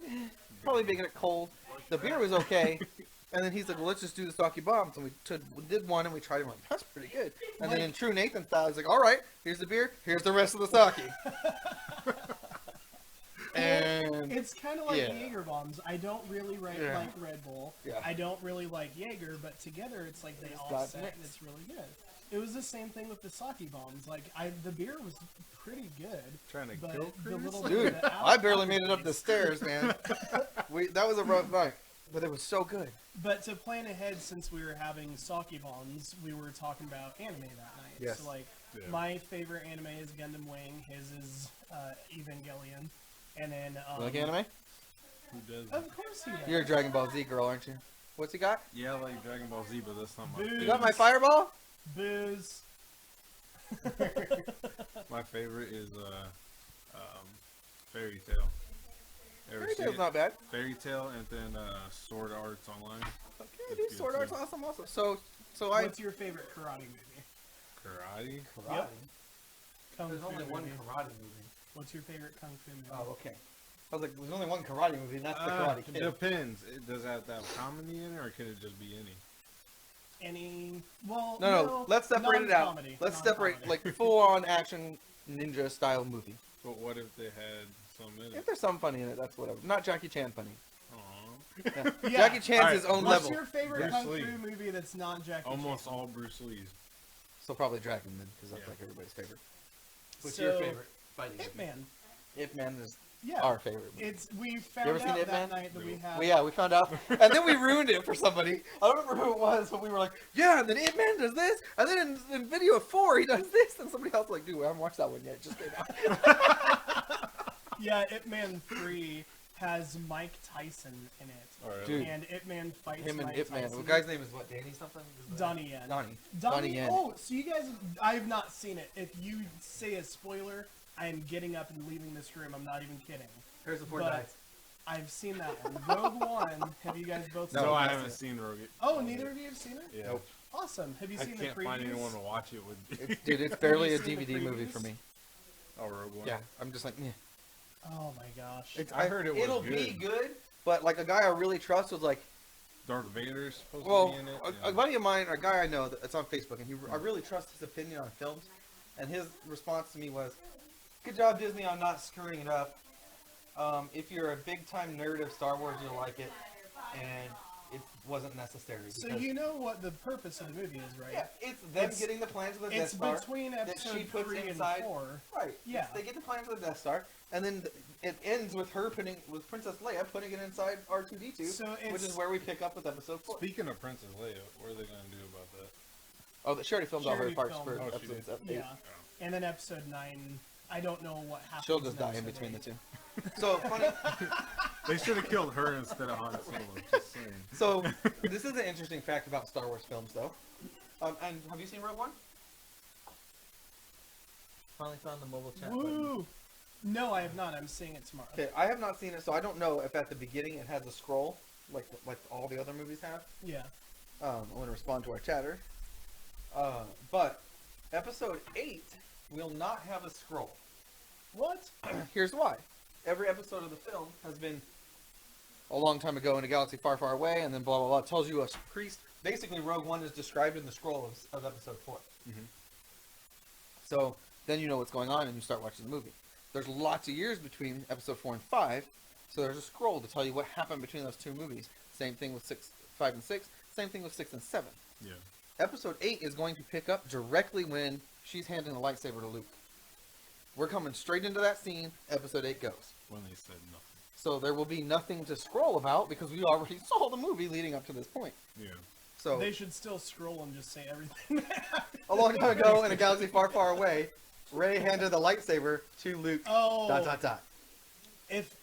probably making it cold. The beer was okay. And then he's like, well, let's just do the sake bombs. And we did one and we tried it. I'm like, that's pretty good. And then Like- in true Nathan style, he's like, all right, here's the beer. Here's the rest of the sake. And It's kind of like yeah. Jaeger bombs. I don't really Yeah. like Red Bull. Yeah. I don't really like Jaeger, but together it's like they It's all got set mix. and it's really good. It was the same thing with the sake bombs. Like the beer was pretty good, Trying to but kill the Chris? little bit dude, of the I barely made it up aftertaste- the stairs, man. That was a rough night. But it was so good. But to plan ahead, since we were having sake bombs, we were talking about anime that night. Yes. So like, Yeah. my favorite anime is Gundam Wing. His is Evangelion, and then You like anime? Who does? Of course he does. You're a Dragon Ball Z girl, aren't you? What's he got? Yeah, I like Dragon Ball Z, but that's not my Boo. You favorite. got my fireball? Booze. My favorite is Fairy Tail. Ever Fairy seen Tail's it? not bad. Fairy Tail and then Sword Arts Online. Okay, It's dude, good Sword too. Art's awesome also. So I... What's your favorite karate movie? Karate. Yep. Kung There's Fu only one movie. karate movie. What's your favorite kung fu movie? Oh, okay. I was like, there's only one karate movie, and that's the Karate It Kid. depends. Does it have to have comedy in it, or can it just be any? Any? Well, No, let's separate it out. non-comedy, Let's separate, non-comedy. like, full-on action ninja style movie. But what if they had some in If it? there's some funny in it, that's whatever. Not Jackie Chan funny. Aw. Yeah. Yeah. Jackie Chan's Alright, his own What's level. your favorite Bruce kung Lee. fu movie that's not Jackie Almost Chan? all Bruce Lee's. So probably Dragon then, because that's Yeah. like everybody's favorite. What's So, your favorite fighting Ip Man. Ip Man is Yeah. our favorite movie. It's we You found ever seen out Ip that Man? night that we No. had. Well, yeah, we found out, and then we ruined it for somebody. I don't remember who it was, but we were like, "Yeah," and then Ip Man does this, and then in video 4 he does this, and somebody else was like, "Dude, I haven't watched that one yet. It just came out." Yeah, Ip Man 3 has Mike Tyson in it, Alright. Dude. and Ip Man fights Him and Mike Ip Man. Tyson. The guy's name is what? Danny something? Donnie Yen. Donnie Yen. Oh, so you guys, I've not seen it. If you say a spoiler, I am getting up and leaving this room. I'm not even kidding. Here's the But I've seen that one. Rogue One. Have you guys both No, seen No, I it? haven't seen Rogue. Oh, neither of you have seen it? Yeah. Nope. Awesome. Have you I seen can't the previews? find anyone to watch it with. Dude, it's barely a Have you seen the DVD movie previews? for me. Oh, Rogue One. Yeah, I'm just like, yeah. Oh my gosh. I heard it was It'll be good. good, but like a guy I really trust was like, Darth Vader's supposed well, to be in it. a buddy of mine, a guy I know that's on Facebook, and I really trust his opinion on films, and his response to me was, "Good job, Disney, on not screwing it up. If you're a big time nerd of Star Wars, you'll like it, and it wasn't necessary." So because- you know what the purpose of the movie is, right? yeah, it's them It's- getting the plans of the Death It's Star. between that episode she puts 3 and inside- 4. Right. Yeah. They get the plans of the Death Star, and then it ends with her with Princess Leia putting it inside R2-D2, So which it's- is where we pick up with Episode 4. Speaking of Princess Leia, what are they gonna do about that? Oh, she already filmed She all her already parts filmed for it. Oh, she episodes did. 8. Yeah. And then episode 9, I don't know what happens. She'll just die in episode between the 8. two. So funny. They should have killed her instead of Han Solo. Just saying. So this is an interesting fact about Star Wars films, though. And have you seen Rogue One? Finally found the mobile chat button. Woo! No, I have not. I'm seeing it tomorrow. Okay, I have not seen it, so I don't know if at the beginning it has a scroll like all the other movies have. Yeah. I'm going to respond to our chatter. But Episode 8 will not have a scroll. What? Here's why. Every episode of the film has been a long time ago in a galaxy far, far away, and then blah, blah, blah. It tells you a priest. Basically, Rogue One is described in the scroll of Episode 4. Mhm. So then you know what's going on, and you start watching the movie. There's lots of years between Episode 4 and 5, So there's a scroll to tell you what happened between those two movies. Same thing with 5 and 6. Same thing with 6 and 7. Yeah. Episode 8 is going to pick up directly when she's handing the lightsaber to Luke. We're coming straight into that scene. Episode 8 goes. When they said nothing. So there will be nothing to scroll about because we already saw the movie leading up to this point. Yeah. So They should still scroll and just say everything. a long time ago in a galaxy far, far away, Rey handed the lightsaber to Luke. Oh, ... if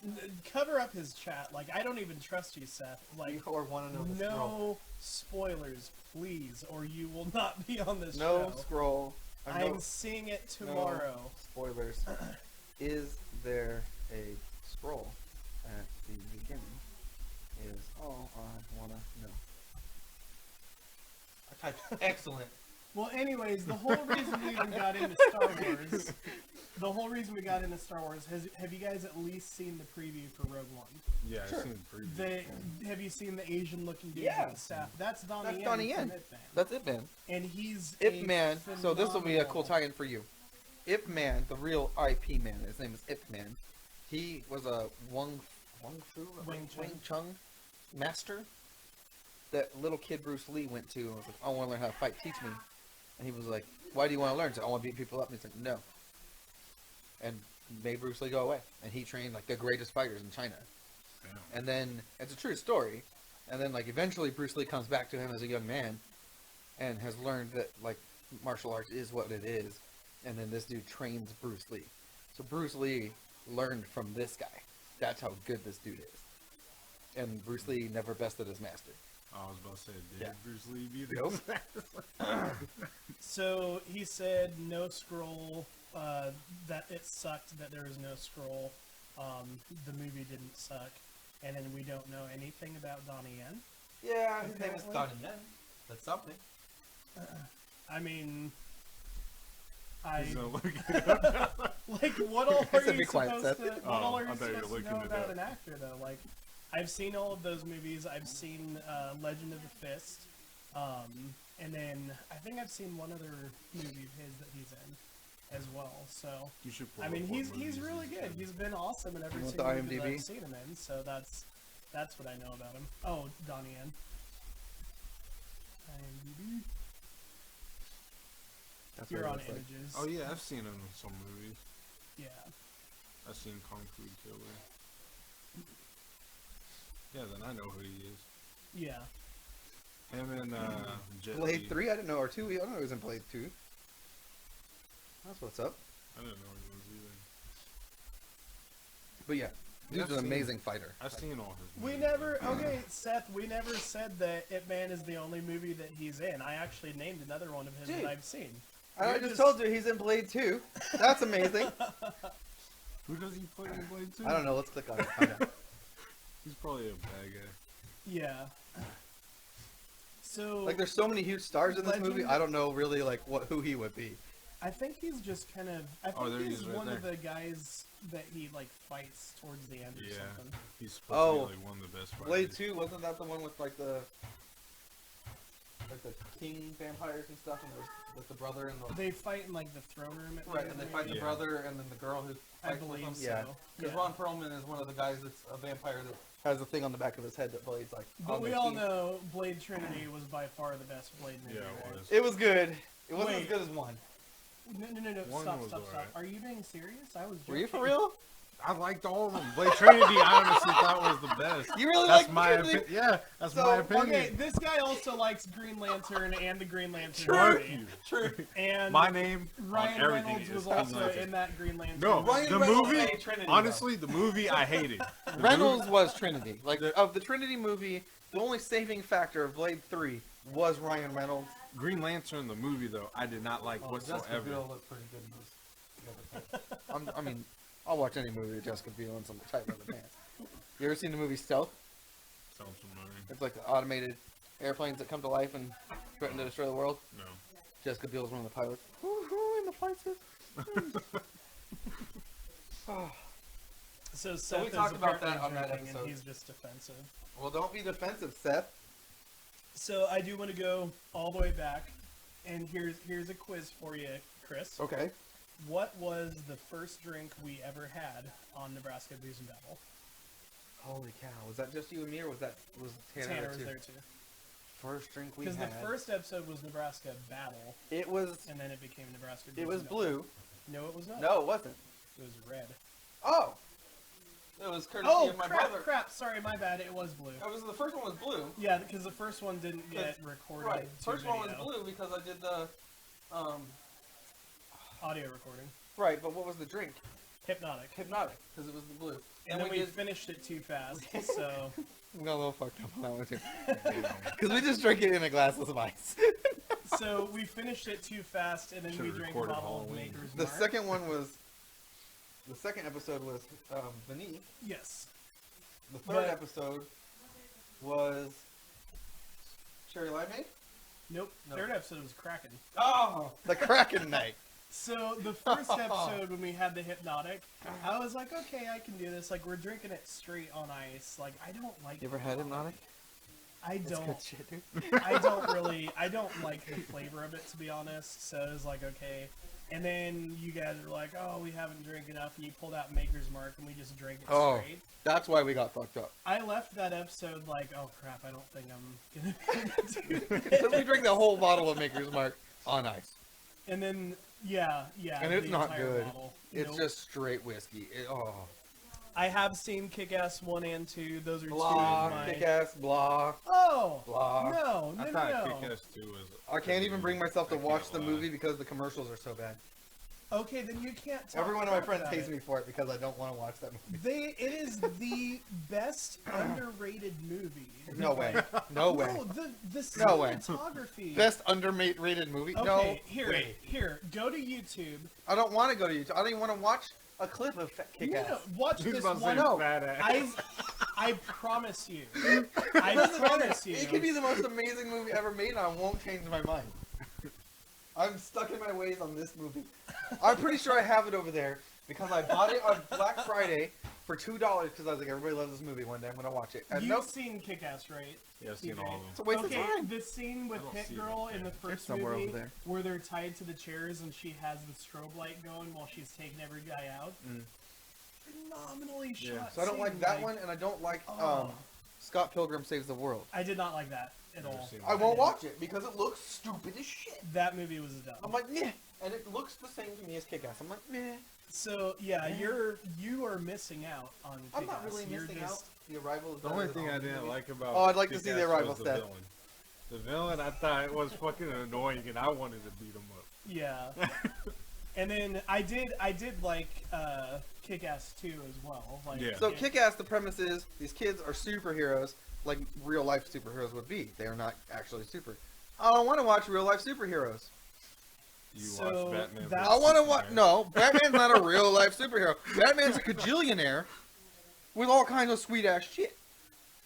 cover up his chat. Like, I don't even trust you, Seth. Like, Or want to know the scroll. no spoilers, please, or you will not be on this No show. scroll. I'm seeing it tomorrow. No spoilers. Is there a scroll at the beginning? Is all I want to know. I typed excellent. Well, anyways, the whole reason we even got into Star Wars, have you guys at least seen the preview for Rogue One? Yeah, Sure. I've seen the preview. Have you seen the Asian-looking dude Yeah. on staff? That's Donnie That's Yen Donnie from Yen. Ip Man. That's Ip Man. And he's Ip Man. So this will be a cool phenomenal- tie-in for you. Ip Man, the real IP man. His name is Ip Man. He was a Wing Chun master that little kid Bruce Lee went to and was like, I want to learn how to fight. Teach me. And he was like, why do you want to learn? He said, I want to beat people up. And he's like, no. And made Bruce Lee go away. And he trained like the greatest fighters in China. Damn. And then it's a true story. And then like eventually Bruce Lee comes back to him as a young man and has learned that like martial arts is what it is. And then this dude trains Bruce Lee. So Bruce Lee learned from this guy. That's how good this dude is. And Bruce Lee never bested his master. I was about to say, did Yeah. Bruce Lee beat Nope. him? So he said no scroll, that it sucked that there was no scroll. The movie didn't suck. And then we don't know anything about Donnie Yen. Yeah, his name is Donnie Yen. That's something. I mean, He's gonna look it up. like, what all I are said you be quiet, supposed to? Seth. What all are I you thought you were supposed to looking know it about up. an actor though? Like, I've seen all of those movies. I've seen Legend of the Fist, and then I think I've seen one other movie of his that he's in as well. So You should pull I mean, up what he's movies really he's good. in. He's been awesome in every You want single the movie that IMDb? I've seen him in. So that's what I know about him. Oh, Donnie Yen. IMDb. That's You're what it on looks like. images. Oh yeah, I've seen him in some movies. Yeah. I've seen Kung Fu Killer. Yeah, then I know who he is. Yeah. Him and Jet Blade Li. 3, I didn't know, or 2. I don't know he was in Blade 2. That's what's up. I didn't know he was either. But yeah, dude's I've an seen- amazing fighter. I've seen all his We movies. never, okay, Seth, we never said that Ip Man is the only movie that he's in. I actually named another one of his Dude. that I've seen. I You're just told you he's in Blade 2. That's amazing. Who does he play in Blade 2? I don't know. Let's click on it. Find out. He's probably a bad guy. Yeah. So, Like, there's so many huge stars in this Legend- movie. I don't know really like who he would be. I think he's just kind of, I Oh, think there he he's is right one of there. the guys that he, like, fights towards the end or Yeah. something. He's supposed Oh, to be like one of the best fighters. Blade 2, wasn't that the one with like the king vampires and stuff, and there's with the brother and the They fight in, like, the throne room at the right, end and they there. fight the Yeah. brother and then the girl who I fights with believe him. so. Yeah, because Yeah. Ron Perlman is one of the guys that's a vampire that has a thing on the back of his head that Blade's like. But on we their all teeth. know Blade Trinity was by far the best Blade movie. Yeah, right? it was. It was good. It wasn't Wait. as good as one. No. One Stop. was alright. Are you being serious? I was joking. Were you for real? I liked all of them. Blade Trinity, I honestly thought was the best. You really That's like my Trinity? opinion. Yeah, that's So, my opinion. Okay, this guy also likes Green Lantern and the Green Lantern Fuck movie. you. True. And My name Ryan on everything Reynolds is was Green also Lantern. in that Green Lantern. No, movie. Ryan the Reynolds movie. played Trinity, though. Honestly, the movie I hated. The Reynolds was Trinity. Like of the Trinity movie, the only saving factor of Blade 3 was Ryan Reynolds. Green Lantern, the movie though, I did not like whatsoever. looked pretty good in this. I mean, I'll watch any movie with Jessica Biel in some tight leather pants. You ever seen the movie Stealth? Sounds familiar. It's like the automated airplanes that come to life and threaten to destroy the world. No. Jessica Biel is one of the pilots. Who in the flight suit? So Seth we is talked about apparently that on that drinking and episode. he's just defensive. Well, don't be defensive, Seth. So I do want to go all the way back, and here's a quiz for you, Chris. Okay. What was the first drink we ever had on Nebraska Booze and Babel? Holy cow! Was that just you and me, or was Tanner, Tanner there was too? there too. First drink we Because had. the first episode was Nebraska Babel, It was. and then it became Nebraska. It was Milk. blue. No, it was not. No, it wasn't. It was red. Oh. It was courtesy Oh, of my crap, brother. crap. Sorry, my bad. It was blue. That was the first one was blue. Yeah, because the first one didn't get recorded. Right. to First one was video. blue because I did the. Audio recording. Right, but what was the drink? Hypnotic. Hypnotic, because it was the blue. And then we did. finished it too fast, so... We got a little fucked up on that one too. Because we just drank it in a glass of ice. So we finished it too fast, and then we Should've drank a recorded bottle of Halloween. Maker's The Mark. second one was. The second episode was Beneath. Yes. The third But- episode was Cherry Limeade. Nope. No. Third episode was Kraken. Oh, the Kraken night. So the first episode, when we had the Hypnotic, I was like, okay, I can do this. Like, we're drinking it straight on ice. Like, I don't like... You ever had Hypnotic? I That's don't. good shit, dude. I don't like the flavor of it, to be honest. So it was like, okay. And then you guys were like, oh, we haven't drank enough, and you pulled out Maker's Mark, and we just drank it Oh. straight. That's why we got fucked up. I left that episode like, oh crap, I don't think I'm gonna do So we this. drank the whole bottle of Maker's Mark on ice. And then, yeah. And it's the not entire good. bottle. It's Nope. just straight whiskey. I have seen Kick-Ass 1 and 2. Those are Blah, two of my... kick-ass, blah, Oh! blah. No, I no, thought no. Kick-Ass 2 was... I can't even bring myself to I can't watch the lie. movie because the commercials are so bad. Okay, then you can't talk Every one of my crap friends about hates it. me for it because I don't want to watch that movie. It is the best underrated movie. No way. No way. No, the No way. cinematography. Best underrated movie? Okay, No here, way. here, go to YouTube. I don't want to go to YouTube. I don't even want to watch a clip of Kick-Ass. No, watch Who's this about to one. say No. fat ass? I promise you. Doesn't I matter. promise you. It could be the most amazing movie ever made, and I won't change my mind. I'm stuck in my ways on this movie. I'm pretty sure I have it over there because I bought it on Black Friday for $2 because I was like, everybody loves this movie. One day I'm gonna watch it. And You've nope, seen Kick-Ass, right? Yeah, I've seen all of it's them. a waste Okay, of time. the scene with I don't Hit see it Girl up in the there. first somewhere movie over there. where they're tied to the chairs and she has the strobe light going while she's taking every guy out. Mm. Phenomenally Yeah. shot. So I don't like scene, that one, and I don't like Oh. Scott Pilgrim Saves the World. I did not like that at Never all. seen I that. won't watch it because it looks stupid as shit. That movie was dumb. I'm like, meh. And it looks the same to me as Kick-Ass. I'm like, meh. So yeah, you are missing out on Kick-Ass. I'm not really You're missing just- out. The Arrival is The better only than thing all I the didn't movies. like about Oh, I'd like to see Kick-Ass the Arrival was the set. villain. The villain, I thought it was fucking annoying, and I wanted to beat him up. Yeah. And then I did like Kick-Ass 2 as well. Like, Yeah. So Kick-Ass, the premise is these kids are superheroes like real life superheroes would be. They are not actually super. I don't want to watch real life superheroes. You So watch Batman. that's- I versus want to watch. Superman. No, Batman's not a real life superhero. Batman's a cajillionaire with all kinds of sweet ass shit.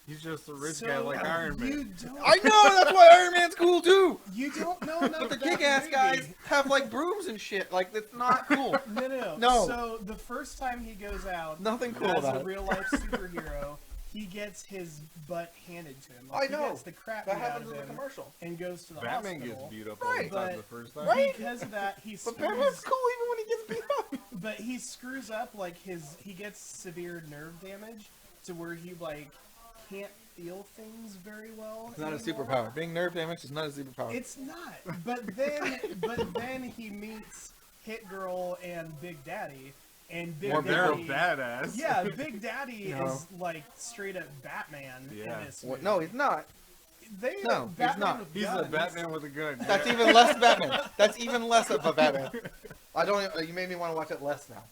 He's just a rich so guy like Iron Man. You don't, I know, that's why Iron Man's cool too. you don't know enough But the about the Kick-Ass movie. guys have like brooms and shit. Like that's not cool. No. No. So the first time he goes out Nothing cool as about a it. real life superhero, he gets his butt handed to him. I Like, know. He gets the crap That beat out happens of in the him commercial. and goes to the Batman hospital. gets beat up all Right. the time But- the first time. Right? Because of that, he But Batman's screws. cool even when he gets beat up. But he screws up like he gets severe nerve damage to where he like can't feel things very well. It's not a anymore. superpower. Being nerve damaged is not a superpower. It's not. But then he meets Hit Girl and Big Daddy, and Big More They're a Daddy. badass. Yeah, Big Daddy No. is like straight up Batman Yeah. in this What? movie. No, he's not. They No, he's Batman not. with He's guns. a Batman with a gun. That's even less Batman. That's even less of a Batman. I don't. You made me want to watch it less now.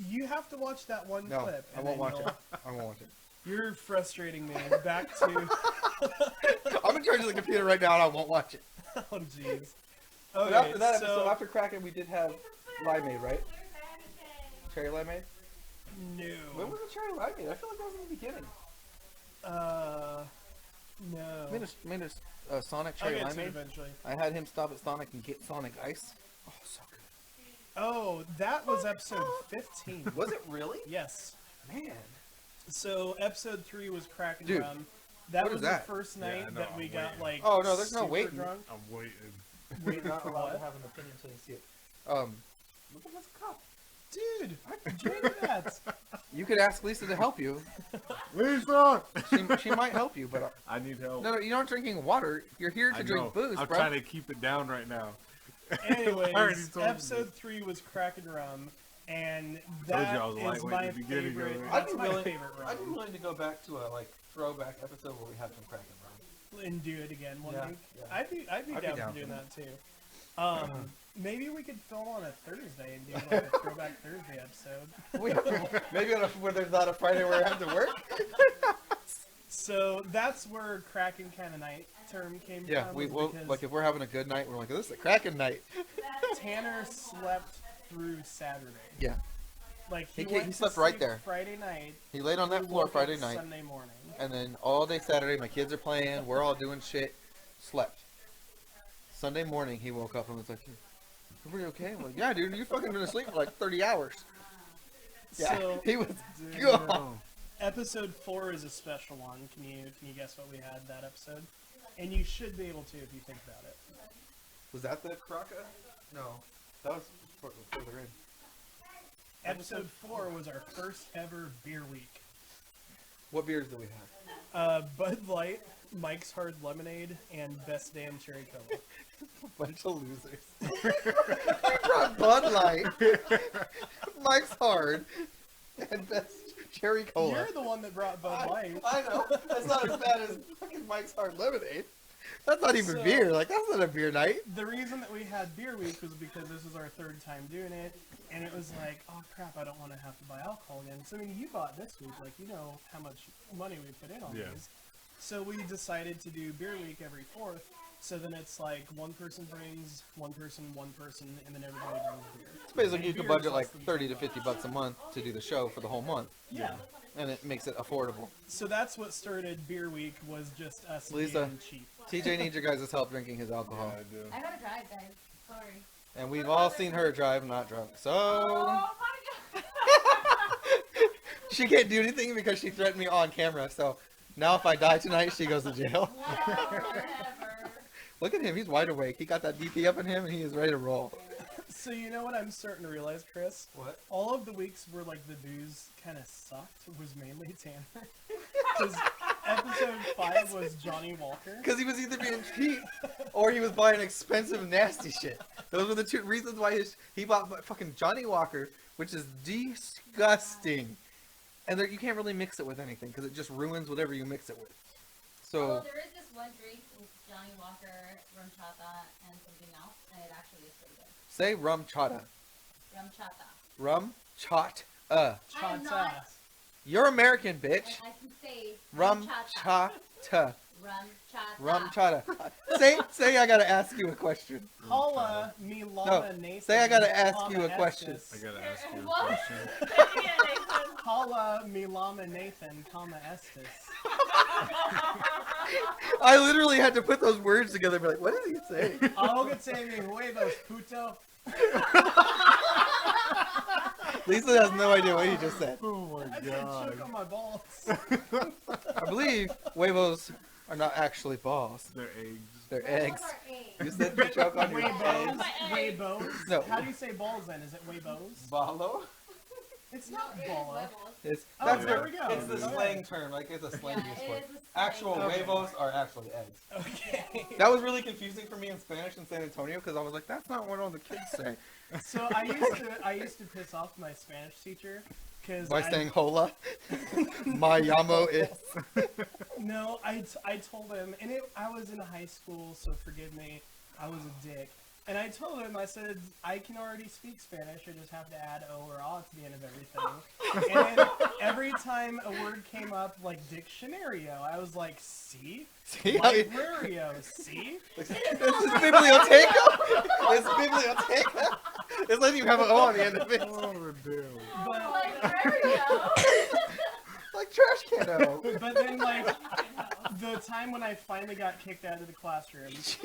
You have to watch that one No, clip. I and won't then watch you'll- it. I won't watch it. You're frustrating me. Back to. I'm in charge of the computer right now, and I won't watch it. Oh jeez. But Okay, after that so episode, after Kraken, we did have limeade, right? Cherry limeade. When no. was the cherry limeade? I feel like that was in the beginning. No. Made a Sonic I'll cherry get to it limeade. eventually. I had him stop at Sonic and get Sonic Ice. Oh, so good. Oh, that was episode 15. Was it really? Yes. Man. So episode 3 was Kraken Dude, Run. That what was is that? the first Yeah, night I know, that we I'm got waiting. like. Oh, no, there's no super waiting. Drunk. I'm waiting. Waiting for what? have an opinion until you see it. Look at this cup. Dude, drink that. You could ask Lisa to help you. Lisa! She might help you, but I need help. no, you're not drinking water. You're here I to know. drink booze, I'm bro. trying to keep it down right now. I already Anyways, told you episode 3 was Kraken Rum, and Told you that I was is lightweight my at the beginning of favorite. it. That's my favorite I'd be rum. willing to go back to a throwback episode where we had some Kraken rum. And do it again one Yeah, week. yeah. I'd be I'd be down down for doing for that too. Maybe we could film on a Thursday and do like a throwback Thursday episode. We have to, maybe on where there's not a Friday where I have to work. So that's where Kraken kind of night term came Yeah, from. we was will. because Like if we're having a good night, we're like, this is a Kraken night. Tanner slept through Saturday. Yeah, Like He went to slept right sleep there. Friday night. he laid on that we floor woke up Friday night, Sunday morning. and then all day Saturday, my kids are playing. We're all doing shit. Slept. Sunday morning, he woke up and was like, "Everybody okay?" I'm like, "Yeah, dude, you fucking been asleep for like 30 hours." Yeah, So he was Damn. gone. episode 4 is a special one. Can you guess what we had that episode? And you should be able to if you think about it. Was that the Kraka? No, that was further in. Episode 4 was our first ever beer week. What beers do we have? Bud Light, Mike's Hard Lemonade, and Best Damn Cherry Cola. A bunch of losers. We brought Bud Light, Mike's Hard, and Best Cherry Cola. You're the one that brought Bud Light. I know. That's not as bad as fucking Mike's Hard Lemonade. That's not even So- beer. Like, that's not a beer night. The reason that we had beer week was because this was our 3rd time doing it, and it was like, oh crap, I don't want to have to buy alcohol again. So I mean, you bought this week, like you know how much money we put in on Yeah. these. So we decided to do beer week every 4th. So then it's like one person brings, one person, and then everybody brings beer. It's basically you Beer can is budget less like than 30 to 10 50 bucks a month to do the show for the whole month, Yeah. and it makes it affordable. So that's what started beer week, was just us Lisa. being cheap. TJ needs your guys' help drinking his Yeah, alcohol, I do. I gotta drive, guys. Sorry. and we've all seen her drive not drunk. So Oh my she can't do anything because she threatened me on camera. So now if I die tonight, she goes to jail. god. Whatever. Look at him, he's wide awake. He got that DP up in him, and he is ready to roll. So you know what I'm starting to realize, Chris? What? All of the weeks where like the booze kind of sucked was mainly Tanner. Because episode 5 was Johnny Walker. Because he was either being cheap or he was buying expensive, nasty shit. Those were the two reasons why he bought fucking Johnny Walker, which is disgusting. And you can't really mix it with anything because it just ruins whatever you mix it with. So, Well, there is this one drink with Johnny Walker, rum chata, and something else, and it actually is pretty good. say rum chata. Rum chata. Rum chata. I'm Chata. not- You're American, bitch. And I can say Rum chata. chata. Rum chata. Rum chata. Say I gotta ask you a question. Paula Milana No, Nathan. say I gotta ask comma you a question. Estes. I gotta ask you a What? question. Paula Milana Nathan, comma Estes. I literally had to put those words together and be like, what is he saying? Algo que te mi huevos, puto. Lisa has no idea what he just said. Oh my I said choke on my balls. I believe huevos are not actually balls. They're eggs. They're Those eggs. are eggs. You said you choke on your Huevos. eggs. Huevos. No. How do you say balls then? Is it huevos? Balo? It's not It is balla. huevos. It's, Oh, that's there the, we go. It's the Okay. slang term. Like, it's a Yeah, slangiest it word. is a slang. Actual Okay. huevos are actually eggs. Okay. That was really confusing for me in Spanish in San Antonio because I was like, that's not what all the kids say. So I used to piss off my Spanish teacher because By saying hola, my llamo is. no, I told him, and I was in high school, so forgive me, I was a dick. And I told him, I said, I can already speak Spanish, I just have to add O or A to the end of everything. And then every time a word came up, like dictionario, I was like, see? See how he, Librario, see? this is biblioteca? It's biblioteca? It's letting you have an O on the end of it. Oh damn. But, Librario. Like trash can O. but then, like, the time when I finally got kicked out of the classroom was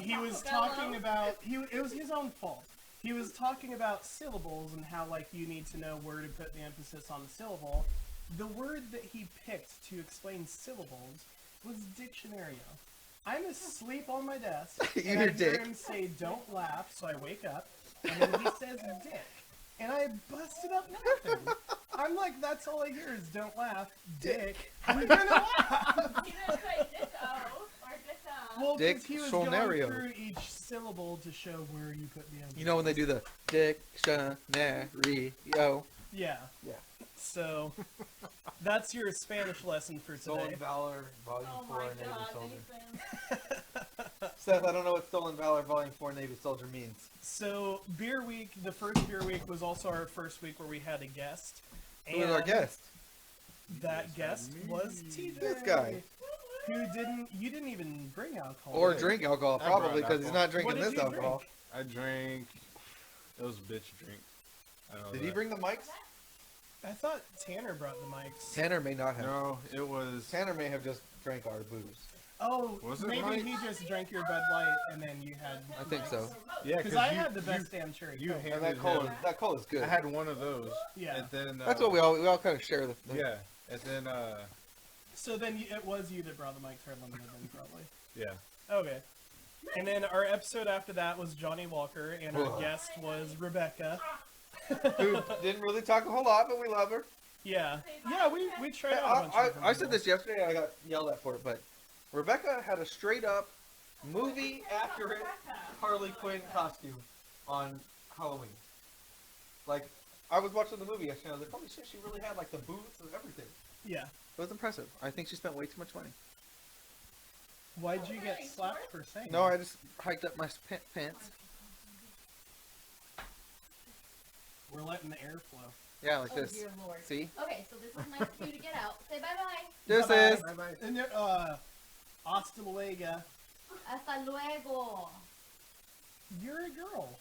he was talking about it was his own fault. He was talking about syllables and how like you need to know where to put the emphasis on the syllable. The word that he picked to explain syllables was dictionario. I'm asleep on my desk You and hear I hear dick. him say "Don't laugh," so I wake up, and then he says "dick." And I busted up nothing. I'm like, that's all I hear is don't laugh, dick. I'm gonna laugh. You didn't say dicko or dicka. Well, Dick because he was going Shonario. through each syllable to show where you put the emphasis. You know when they do the dictionary, yo. Yeah. Yeah. So, that's your Spanish lesson for Stolen today. Valor, Volume Oh 4, my Navy god, Soldier. Nathan. Seth, I don't know what Stolen Valor, Volume 4, Navy Soldier means. So, Beer Week, the first Beer Week was also our first week where we had a guest. Who was our guest? That guest was TJ. This guy. You didn't even bring alcohol. Or did you? drink alcohol, I probably, brought because he's alcohol. not drinking What did this you alcohol. I drank. It was a bitch drink. I know Did that. he bring the mics? I thought Tanner brought the mics. Tanner may not have. No, it was. Tanner may have just drank our booze. Oh, Was it maybe Mike? he just drank your Bud Light and then you had. I think so. Yeah, Because I had the best damn cherry you Coke. had- And that cola's good. I had one of those. Yeah. And then. That's what we all kind of share. The Yeah, and then. So then it was you that brought the mics for Limited then, probably. Yeah. Okay. And then our episode after that was Johnny Walker, and our Whoa. guest was Rebecca. Who didn't really talk a whole lot, but we love her. Yeah. Yeah, we tried out a bunch of different I said people. this yesterday, and I got yelled at for it, but Rebecca had a straight up movie accurate Harley Quinn costume on Halloween. Like, I was watching the movie yesterday, and I was like, holy shit, she really had like the boots and everything. Yeah. It was impressive. I think she spent way too much money. Why'd you get slapped for saying No, that? I just hiked up my pants. We're letting the air flow. Yeah, like Oh this. dear lord. See? Okay, so this is my cue to get out. Say bye bye. This Bye-bye. is. Bye-bye. And there, hasta luego. Hasta luego. You're a girl.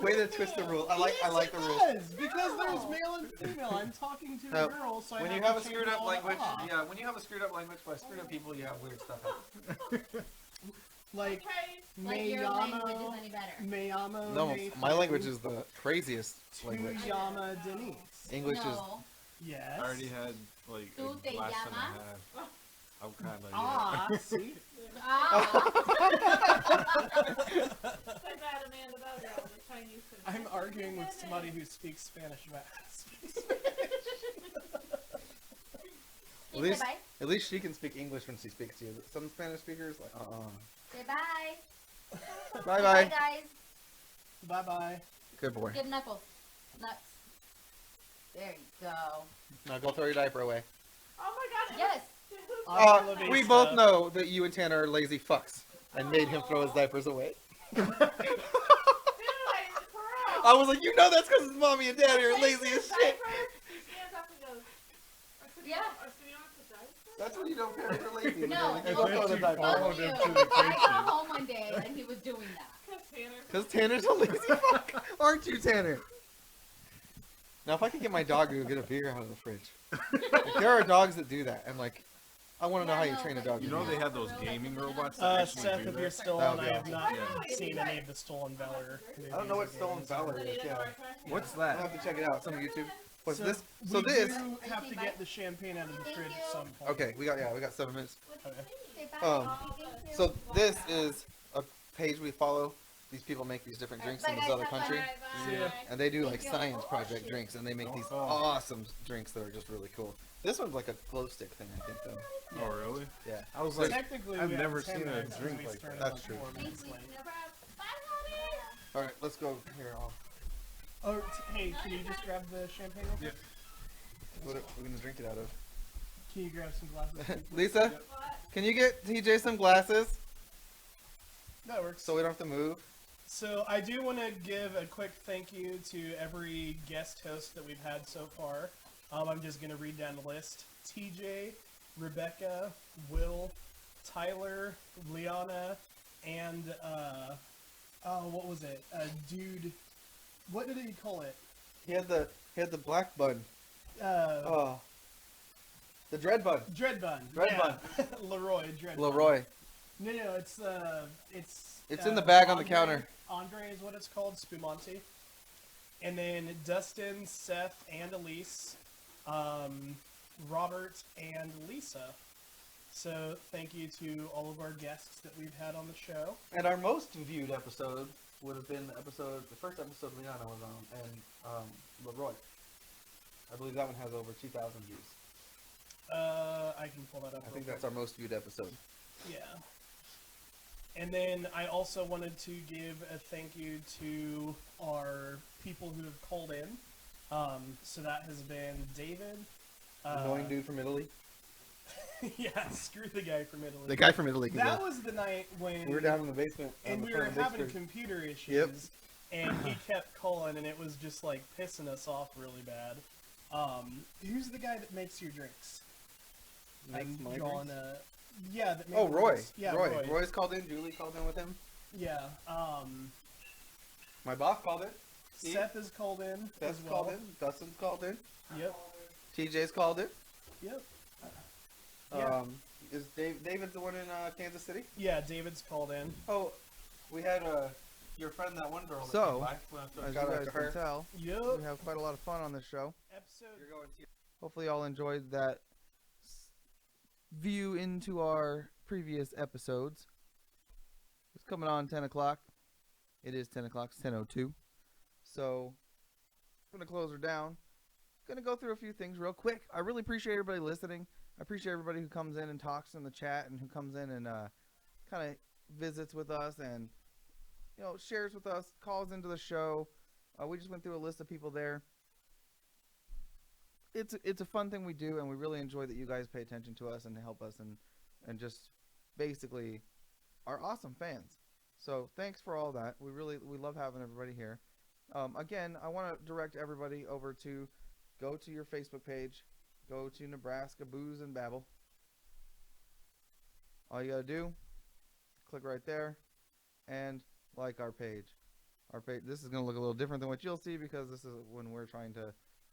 Way to twist the rule. I like the rules. Yes, because there's male and female. I'm talking to a No, girl, so When I you have have a to change screwed up all language, that off. yeah, when you have a screwed up language by screwed up people, you have weird stuff happen. Like, Like your language is any better. me llamo No, Nathan, my language is the craziest Tu language. llama Denise. English is. No. Yes. I already had like Tu a te glass and a llamas? half. I'm kind of. Ah, see? Ah. I'm arguing with somebody who speaks Spanish about At least, at least she can speak English when she speaks to you. Some Spanish speakers, like, Say bye. Bye Bye, bye. guys. Bye-bye. Good boy. Give knuckles. Nuts. There you go. Now go throw your diaper away. Yes. Hasta la We vista. both know that you and Tanner are lazy fucks and made him throw his diapers away. I was like, you know that's because his mommy and daddy are lazy as shit. Yeah. That's when you don't parents are lazy. No, They no. both throw their diaper Both away. of you. to the I kitchen. got home one day and he was doing that. Because Tanner's a lazy fuck. Aren't you, Tanner? Now, if I could get my dog to go get a beer out of the fridge. Like, there are dogs that do that. And, like, I want to know how you train a dog. You to know do they that. have those gaming robots that actually Seth, do if that? you're still That on, would I be have not Yeah. seen any of the Stolen Valor. I don't know what movies or Stolen games. Valor is. Yeah. What's I'll that? have to check it out. Some on YouTube. What's this? We So this. do have to get the champagne out of the fridge at some point. Okay, we got 7 minutes. Okay. Say bye. Um, Thank you. So this is a page we follow. These people make these different drinks in Bye, this guys. other Bye, country, bye. See ya. and they do Thank like you. science project drinks, and they make these awesome drinks that are just really cool. This one's like a glow stick thing, I think, though. Oh really? Yeah. I was like, Technically, I've we have never 10 seen a minutes, drink we like started that. like That's true. 4 Thank minutes you. late. No problem. Bye, honey. All right, let's go here. Oh, hey, can you just grab the champagne real quick? What are we gonna drink it out of? Can you grab some glasses? Lisa, can you get TJ some glasses That works. so we don't have to move? So I do want to give a quick thank you to every guest host that we've had so far. I'm just going to read down the list. TJ, Rebecca, Will, Tyler, Liana, and, what was it? Dude, what did he call it? He had the black bun. Uh, Oh, the dread bun. Dread Bun. Dread yeah. Leroy, Dread Bun. Leroy. No, it's It's in the bag on the Andre- counter. Andre is what it's called, Spumante. And then Dustin, Seth, and Elise, Robert, and Lisa. So thank you to all of our guests that we've had on the show. And our most viewed episode would have been the first episode Liana was on, and Leroy. I believe that one has over 2,000 views. I can pull that up. I real think that's quick. our most viewed episode. Yeah. And then I also wanted to give a thank you to our people who have called in. So that has been David. Annoying dude from Italy. Yeah, screw the guy from Italy. The guy from Italy can That go. was the night when We were down in the basement. and we were having computer issues. Yep. And he kept calling, and it was just like pissing us off really bad. Who's the guy that makes your drinks? I'm drawing a. Yeah. That makes Roy. drinks. Yeah, Roy. Roy's called in. Julie called in with him. Yeah. My boss called in. Steve. Seth has called in. Seth's as well. called in. Dustin's called in. Yep. TJ's called in. Yep. Yeah. Is David the one in Kansas City? Yeah, David's called in. Oh, we had your friend, that one girl. That So, came by. We'll have to As you shout out guys to can her. tell, Yep. we have quite a lot of fun on this show. Episode. You're going to. Hopefully, y'all enjoyed that view into our previous episodes. It's coming on 10 o'clock. It is 10 o'clock. It's 10:02. So, I'm going to close her down. Going to go through a few things real quick. I really appreciate everybody listening. I appreciate everybody who comes in and talks in the chat and who comes in and kind of visits with us and, you know, shares with us, calls into the show. We just went through a list of people there. It's a fun thing we do, and we really enjoy that you guys pay attention to us and help us and just basically are awesome fans. So thanks for all that. We love having everybody here. Again, I want to direct everybody over to go to your Facebook page, go to Nebraska Booze and Babel. All you gotta do, click right there, and like our page. Our page. This is gonna look a little different than what you'll see because this is when we're trying to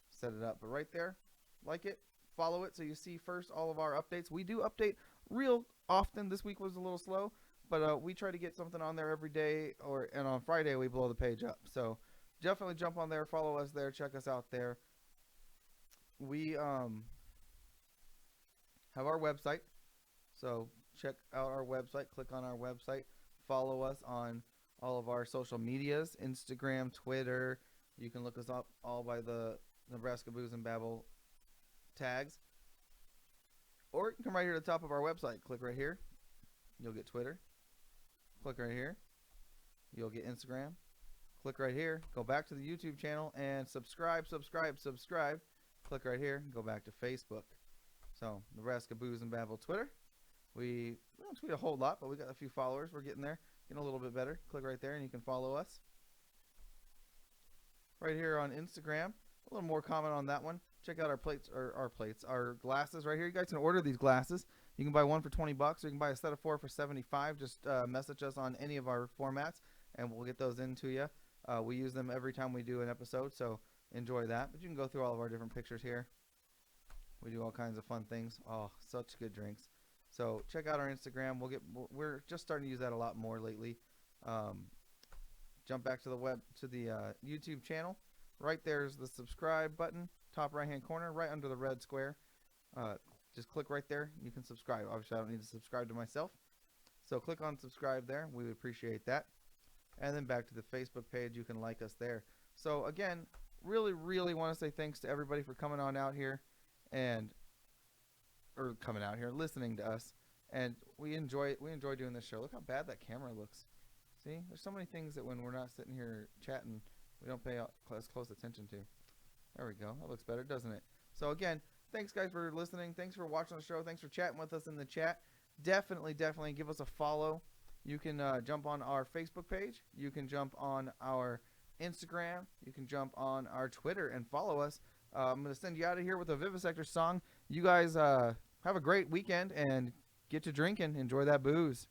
set it up. But right there, like it, follow it, so you see first all of our updates. We do update real often. This week was a little slow, but we try to get something on there every day, and on Friday we blow the page up. So definitely jump on there, follow us there, check us out there. We have our website, so check out our website, click on our website, follow us on all of our social medias, Instagram, Twitter. You can look us up all by the Nebraska Booze and Babel tags, or you can come right here to the top of our website, click right here, you'll get Twitter, click right here, you'll get Instagram, click right here, go back to the YouTube channel and subscribe, click right here, go back to Facebook. So Nebraska Booze and Babel Twitter. We don't tweet a whole lot, but we got a few followers. We're getting there, getting a little bit better. Click right there and you can follow us. Right here on Instagram, a little more comment on that one. Check out our glasses right here. You guys can order these glasses. You can buy one for $20, or you can buy a set of 4 for $75. Just message us on any of our formats, and we'll get those into you. We use them every time we do an episode, so enjoy that. But you can go through all of our different pictures here. We do all kinds of fun things. Oh, such good drinks. So check out our Instagram. We're just starting to use that a lot more lately. Jump back to the YouTube channel. Right there's the subscribe button, top right hand corner, right under the red square. Just click right there. You can subscribe. Obviously, I don't need to subscribe to myself. So click on subscribe there. We would appreciate that. And then back to the Facebook page. You can like us there. So again, really, really want to say thanks to everybody for coming on out here listening to us. And we enjoy doing this show. Look how bad that camera looks. See, there's so many things that when we're not sitting here chatting, we don't pay as close attention to. There we go. That looks better, doesn't it? So again, thanks guys for listening. Thanks for watching the show. Thanks for chatting with us in the chat. Definitely give us a follow. You can jump on our Facebook page. You can jump on our Instagram. You can jump on our Twitter and follow us. I'm going to send you out of here with a Vivisector song. You guys have a great weekend and get to drinking. Enjoy that booze.